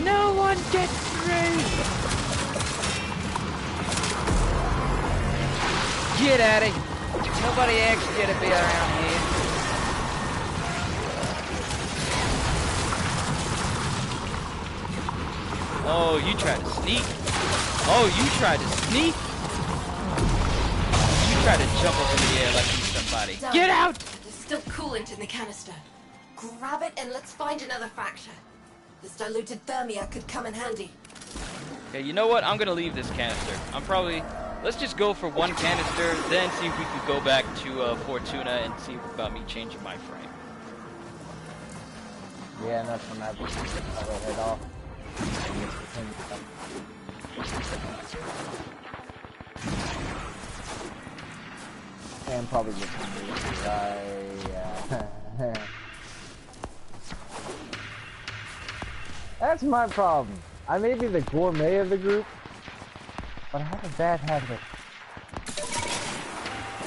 No one gets through. Get at it. Nobody actually get to be around here. Oh, you tried to sneak. Oh, you tried to sneak. You tried to jump up in the air like you somebody. Done. Get out! There's still coolant in the canister. Grab it and let's find another fracture. This diluted thermia could come in handy. Okay, you know what? I'm gonna leave this canister. Let's just go for one canister, then see if we could go back to Fortuna and see about me changing my frame. Yeah, and that's when I will head off. And probably just yeah. That's my problem. I may be the gourmet of the group, but I have a bad habit.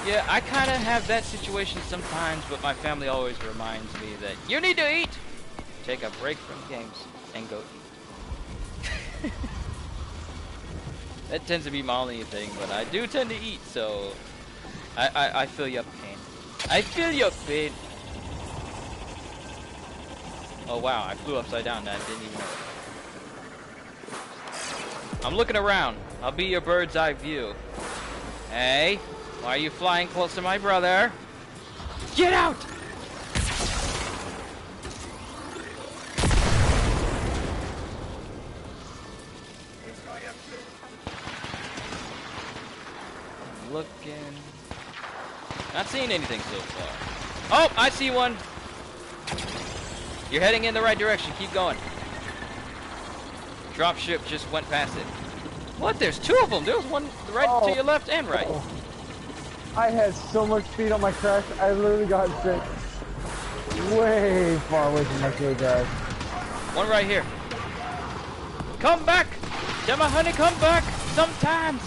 Yeah, I kind of have that situation sometimes, but my family always reminds me that you need to eat! Take a break from games and go eat. That tends to be my only thing, but I do tend to eat, so I feel your pain. I feel your pain. Oh wow, I flew upside down. I didn't even know it. I'm looking around. I'll be your bird's eye view. Hey, why are you flying close to my brother? Get out! Looking. Not seeing anything so far. Oh, I see one. You're heading in the right direction. Keep going. Dropship just went past it. What? There's two of them. There was one right to your left and right. Oh. I had so much speed on my crash. I literally got sent way far away from my K guys. One right here. Come back! Gemma, honey, come back! Sometimes!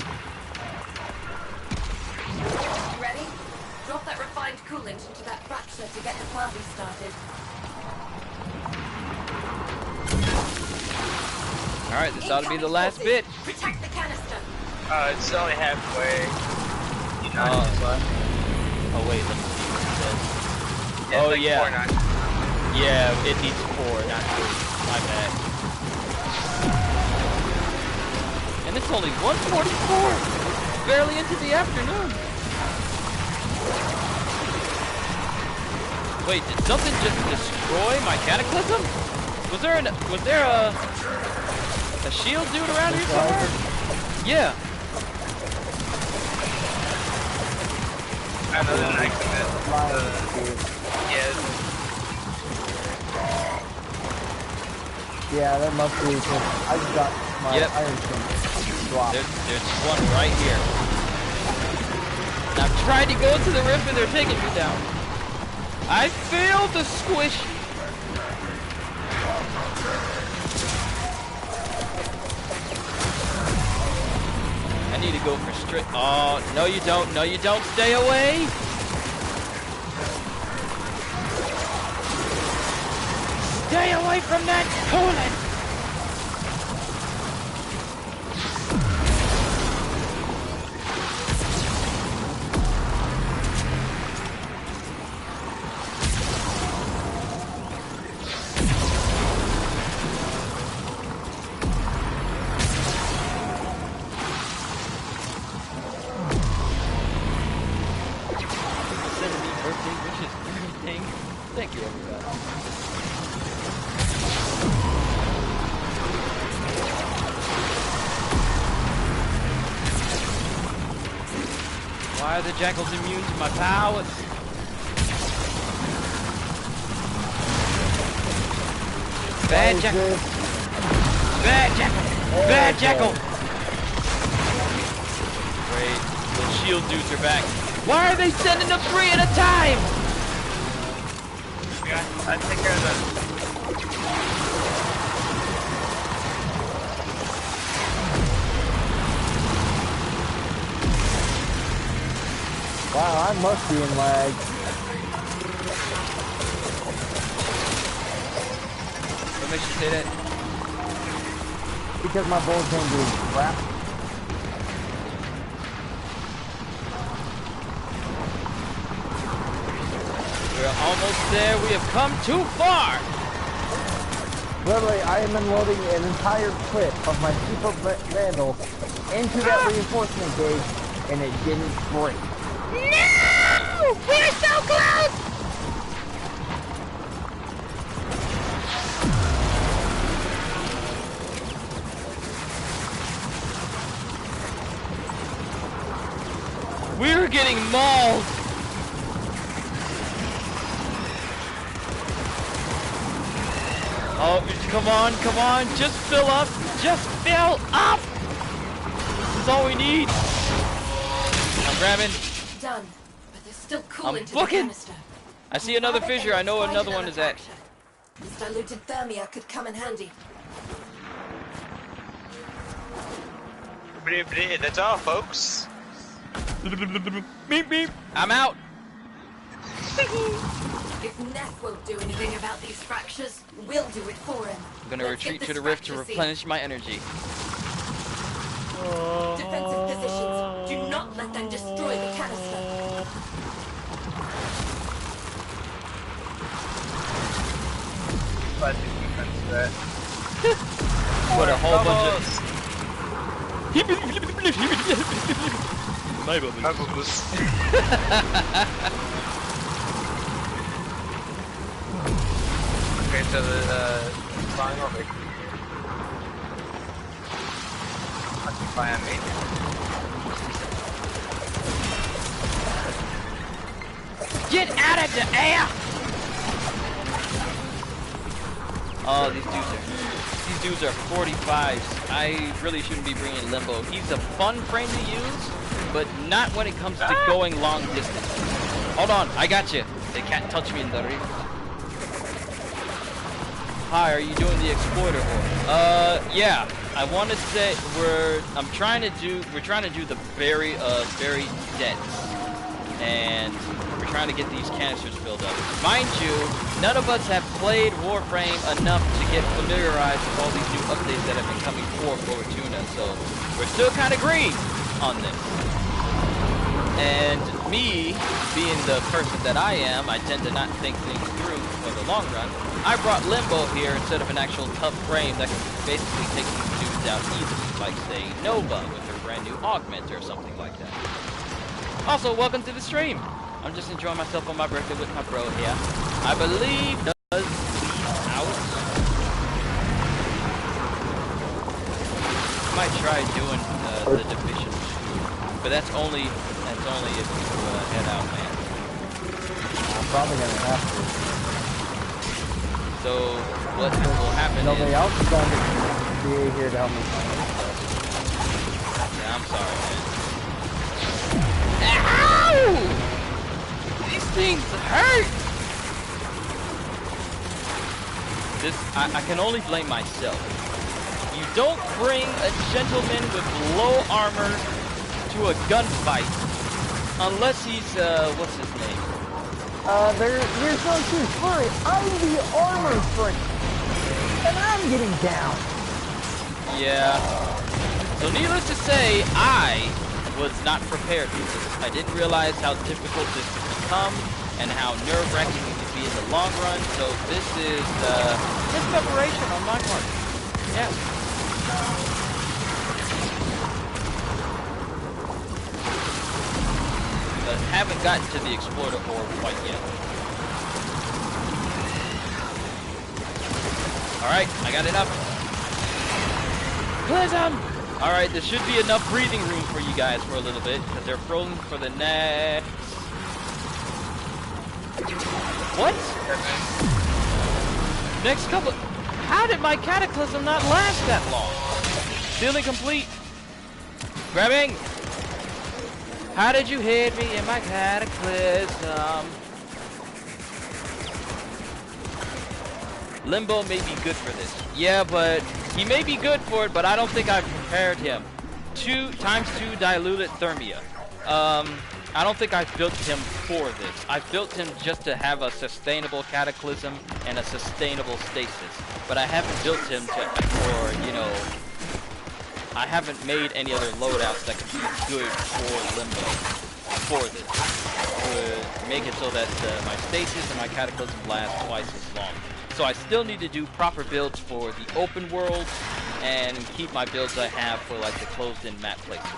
You ready? Drop that refined coolant into that fracture to get the party started. Alright, this ought to be the Incoming last forces. bit. Protect the canister. It's only halfway. Oh wait, let me see what it says. Yeah, Oh like yeah. 4 knots. Yeah, it needs 4, not 3. My bad. And it's only 1:44! Barely into the afternoon. Wait, did something just destroy my cataclysm? Was there a shield dude around here somewhere? Yeah. Another knife in it. Yeah, that must be. I just got my iron skin dropped. There's one right here. And I've tried to go to the rift and they're taking me down. I feel the squish. I need to go for straight. Oh, no you don't. No you don't. Stay away. Stay away from that coolant. Thank you, everybody. Why are the jackals immune to my powers? Bad jackal! Bad jackal! Bad jackal! Great. The shield dudes are back. Why are they sending them 3 at a time? I take care of that. Wow, I must be in lag. makes you say that? Because my bullets ain't doing crap. We're almost there. We have come too far. Literally, I am unloading an entire clip of my Super Vandal into that reinforcement gauge, and it didn't break. No! We're so close! We're getting mauled! Oh, come on, just fill up! Just fill up! This is all we need! I'm grabbing. Done. But there's still I'm coolant in the booking. canister. I see another fissure, I know where another one is at. This diluted thermia could come in handy. That's all, folks. Beep beep! I'm out! If Neth won't do anything about these fractures, we'll do it for him. I'm gonna Let's retreat get to this the rift to fracture sealed. replenish my energy. Defensive positions. Do not let them destroy the canister. Put a whole bunch of... My bubbles. Okay, so the flying over. Occupy on me. Get out of the air! Oh, these dudes are 45s. I really shouldn't be bringing Limbo. He's a fun frame to use, but not when it comes to going long distance. Hold on, I got you. They can't touch me in the reef. Hi, are you doing the exploiter ore? Yeah. I want to say we're trying to do the very debts, and we're trying to get these canisters filled up. Mind you, none of us have played Warframe enough to get familiarized with all these new updates that have been coming for Fortuna, so we're still kind of green on this. And me, being the person that I am, I tend to not think things through for the long run. I brought Limbo here instead of an actual tough frame that can basically take these dudes out easily, like say Nova with her brand new augment or something like that. Also, welcome to the stream. I'm just enjoying myself on my birthday with my bro here. I believe does leave out. I might try doing the division, but that's only if you head out, man. I'm probably gonna have to. So what will happen Nobody is... else is going to be here to help me find it. Yeah, I'm sorry, man. Ow! These things hurt! I can only blame myself. You don't bring a gentleman with low armor to a gunfight unless he's, what's his name? There's no true story. I'm the armor strength, and I'm getting down. Yeah. So needless to say, I was not prepared for this. I didn't realize how difficult this could become and how nerve-wracking it could be in the long run. So this is preparation on my part. Yeah. But haven't gotten to the exploiter ore quite yet. Alright, I got enough. Prism! Alright, there should be enough breathing room for you guys for a little bit, because they're frozen for the next... What? Next couple... How did my cataclysm not last that long? Sealing complete. Grabbing! How did you hit me in my cataclysm? Limbo may be good for this. Yeah, but he may be good for it, but I don't think I've prepared him. 2 times 2 diluted thermia. I don't think I've built him for this. I've built him just to have a sustainable cataclysm and a sustainable stasis. But but I haven't built him to, or you know, I haven't made any other loadouts that could be good for Limbo for this. Would make it so that my stasis and my cataclysm last twice as long. So I still need to do proper builds for the open world and keep my builds I have for like the closed-in map places.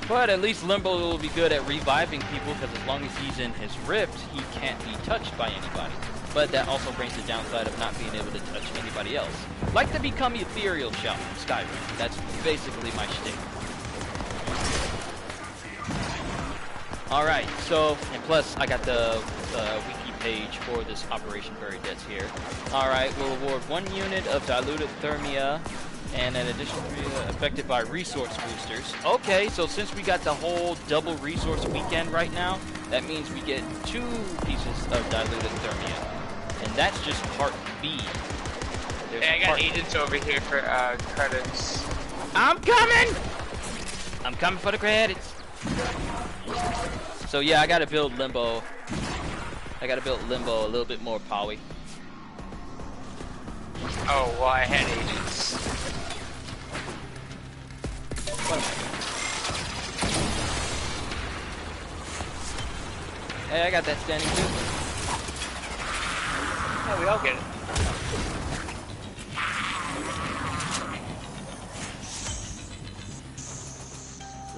But at least Limbo will be good at reviving people, because as long as he's in his rift, he can't be touched by anybody. But that also brings the downside of not being able to touch anybody else. Like the become ethereal shot in Skyrim. That's basically my shtick. Alright, so, and plus I got the wiki page for this Operation Buried Deads here. Alright, we'll award 1 unit of diluted thermia and an additional 3 affected by resource boosters. Okay, so since we got the whole double resource weekend right now, that means we get 2 pieces of diluted thermia. And that's just part B. Hey, I got agents over here for credits. I'm coming! I'm coming for the credits. So yeah, I gotta build Limbo. I gotta build Limbo a little bit more powy. Oh, well, I had agents. Hey, I got that standing too. Yeah, we all get it.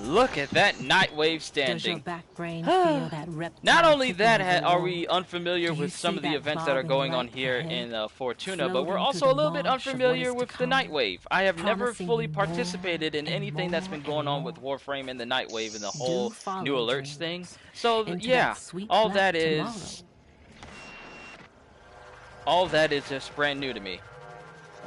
Look at that Nightwave Does your standing. back brain feel that reptile Not only tickle that of the are wall? we unfamiliar Do you with some see of the that events that are bobbing going on light here ahead, in Fortuna, but we're floating also through a the little bit marsh of what unfamiliar is to with the come, Nightwave. I have never promising fully you participated in more anything that's and been going on more. with Warframe and the Nightwave and the Do whole follow new alerts thing. dreams So into yeah, that sweet all black that is just brand new to me.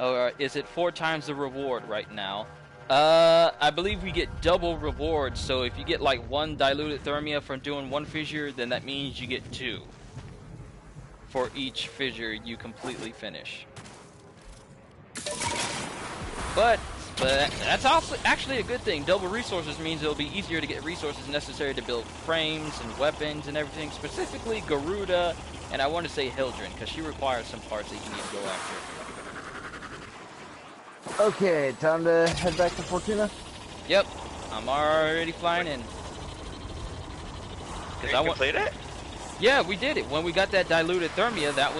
Or is it 4 times the reward right now? I believe we get double rewards, so if you get like 1 diluted thermia from doing 1 fissure, then that means you get 2 for each fissure you completely finish. But that's also actually a good thing. Double resources means it'll be easier to get resources necessary to build frames and weapons and everything, specifically Garuda, and I want to say Hildren, because she requires some parts that you need to go after. Okay, time to head back to Fortuna. Yep, I'm already flying in. Did you complete it? Yeah, we did it. When we got that diluted thermia, that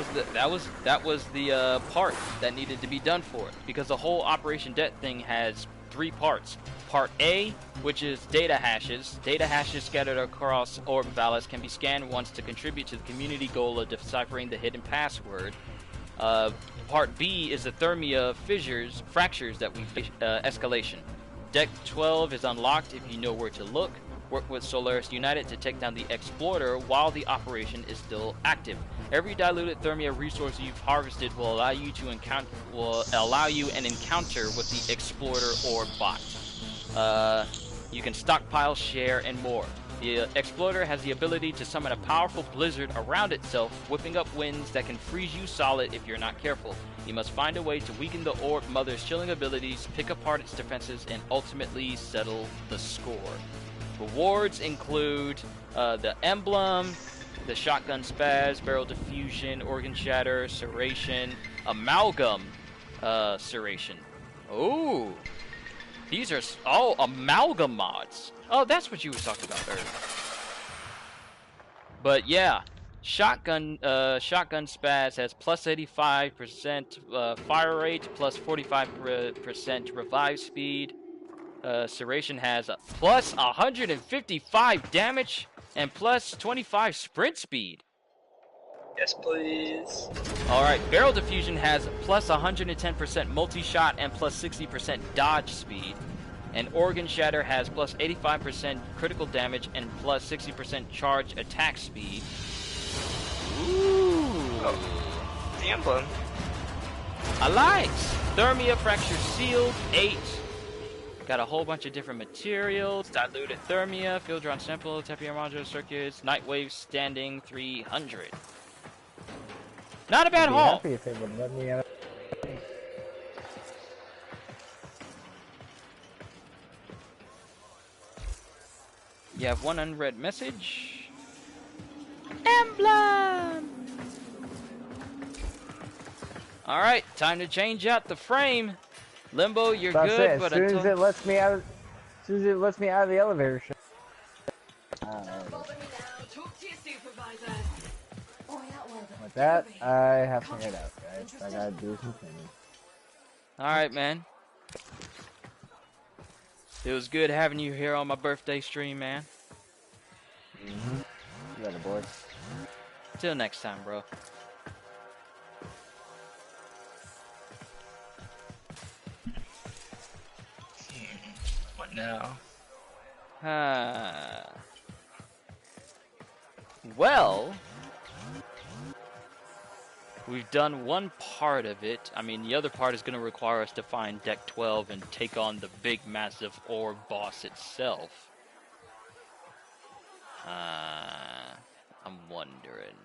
was the part that needed to be done for it. Because the whole Operation Debt thing has 3 parts. Part A, which is data hashes. Data hashes scattered across Orb Vallis can be scanned once to contribute to the community goal of deciphering the hidden password. Part B is the thermia fractures that we escalation. Deck 12 is unlocked if you know where to look. Work with Solaris United to take down the Explorer while the operation is still active. Every diluted thermia resource you've harvested will allow you an encounter with the Explorer or bot. You can stockpile, share, and more. The Exploder has the ability to summon a powerful blizzard around itself, whipping up winds that can freeze you solid if you're not careful. You must find a way to weaken the Orb Mother's chilling abilities, pick apart its defenses, and ultimately settle the score. Rewards include the Emblem, the Shotgun Spaz, Barrel Diffusion, Organ Shatter, Serration, Amalgam Serration. Ooh! These are all Amalgam mods. Oh, that's what you were talking about earlier. But yeah, Shotgun Spaz has plus 85% fire rate, plus 45% revive speed. Serration has plus 155 damage and plus 25 sprint speed. Yes, please. Alright, Barrel Diffusion has plus 110% multi-shot and plus 60% dodge speed. And Organ Shatter has plus 85% critical damage and plus 60% charge attack speed. Ooh. Oh, the emblem. I like. Thermia Fracture Sealed, 8. Got a whole bunch of different materials. Diluted Thermia, Field Drawn Sample, Tapir Module Circuits, Nightwave Standing, 300. Not a bad I'd be haul. happy if they would let me out. You have 1 unread message. Emblem! Alright, time to change out the frame. Limbo, you're That's good, it. but As soon until... as it lets me out, as soon as it lets me out of the elevator. Don't bother me now. Talk to your supervisor. With that, I have to head out, guys. I gotta do some things. Alright, man. It was good having you here on my birthday stream, man. You got it, boy. Till next time, bro. What now? Well, we've done one part of it. I mean, the other part is going to require us to find Deck 12 and take on the big, massive orb boss itself. I'm wondering.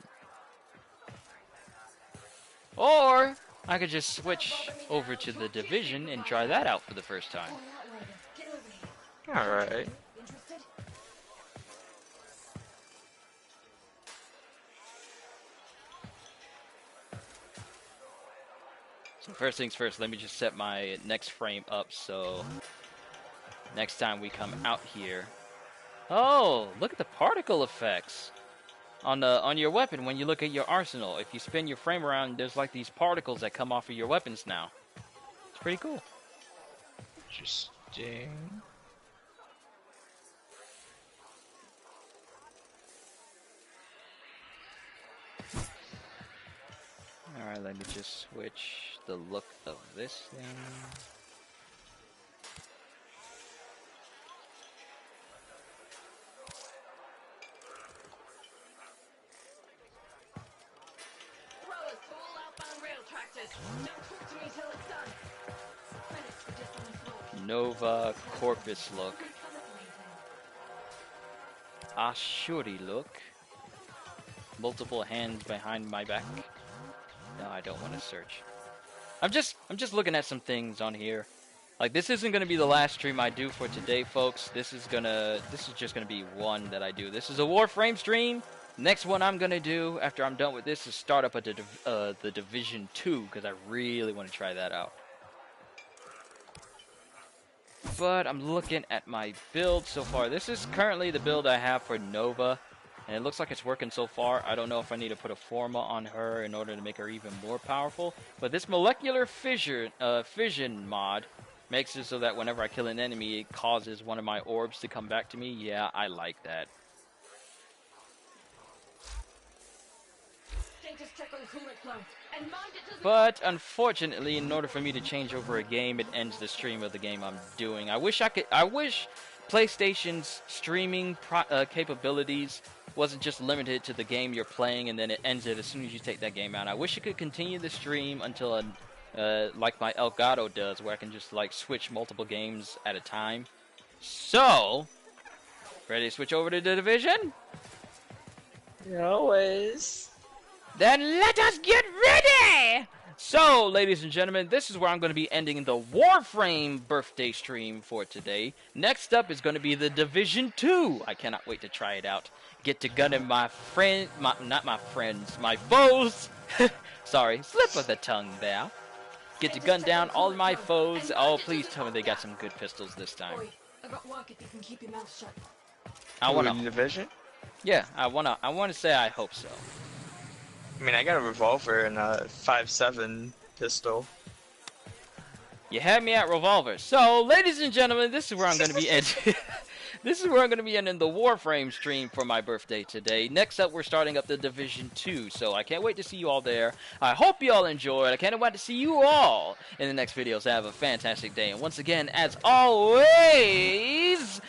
Or I could just switch over to the Division and try that out for the first time. Alright. So first things first, let me just set my next frame up so next time we come out here. Oh, look at the particle effects on your weapon when you look at your arsenal. If you spin your frame around, there's like these particles that come off of your weapons now. It's pretty cool. Interesting. Alright, let me just switch the look of this thing. Throwers to all outbound rail tractors. Don't talk to me till it's done. Credits for dishonest load. Nova Corpus look. Ashuri look. Multiple hands behind my back. No, I don't want to search. I'm just looking at some things on here. Like, this isn't gonna be the last stream I do for today, folks. This is just gonna be one that I do. This is a Warframe stream. Next one I'm gonna do after I'm done with this is start up the Division 2 because I really want to try that out. But I'm looking at my build so far. This is currently the build I have for Nova. And it looks like it's working so far. I don't know if I need to put a Forma on her in order to make her even more powerful. But this molecular fission mod makes it so that whenever I kill an enemy, it causes one of my orbs to come back to me. Yeah, I like that. Status check on coolant flow. And mind it doesn't. But unfortunately, in order for me to change over a game, it ends the stream of the game I'm doing. I wish PlayStation's streaming capabilities wasn't just limited to the game you're playing and then it ends it as soon as you take that game out. I wish it could continue the stream until like my Elgato does, where I can just like switch multiple games at a time. So, ready to switch over to the Division? Always. Then let us get ready! So, ladies and gentlemen, this is where I'm going to be ending the Warframe birthday stream for today. Next up is going to be the Division 2. I cannot wait to try it out. Get to gunning my foes. Sorry, slip of the tongue there. Get to gun down all my foes. Oh, please tell me they got some good pistols this time. Boy, I got work if you can keep your mouth shut. I wanna. Division? Yeah, I wanna say I hope so. I mean, I got a revolver and a 5.7 pistol. You had me at revolver. So, ladies and gentlemen, this is where I'm going to be ending. This is where I'm going to be ending the Warframe stream for my birthday today. Next up, we're starting up the Division 2, so I can't wait to see you all there. I hope you all enjoyed. I can't wait to see you all in the next video, so have a fantastic day. And once again, as always,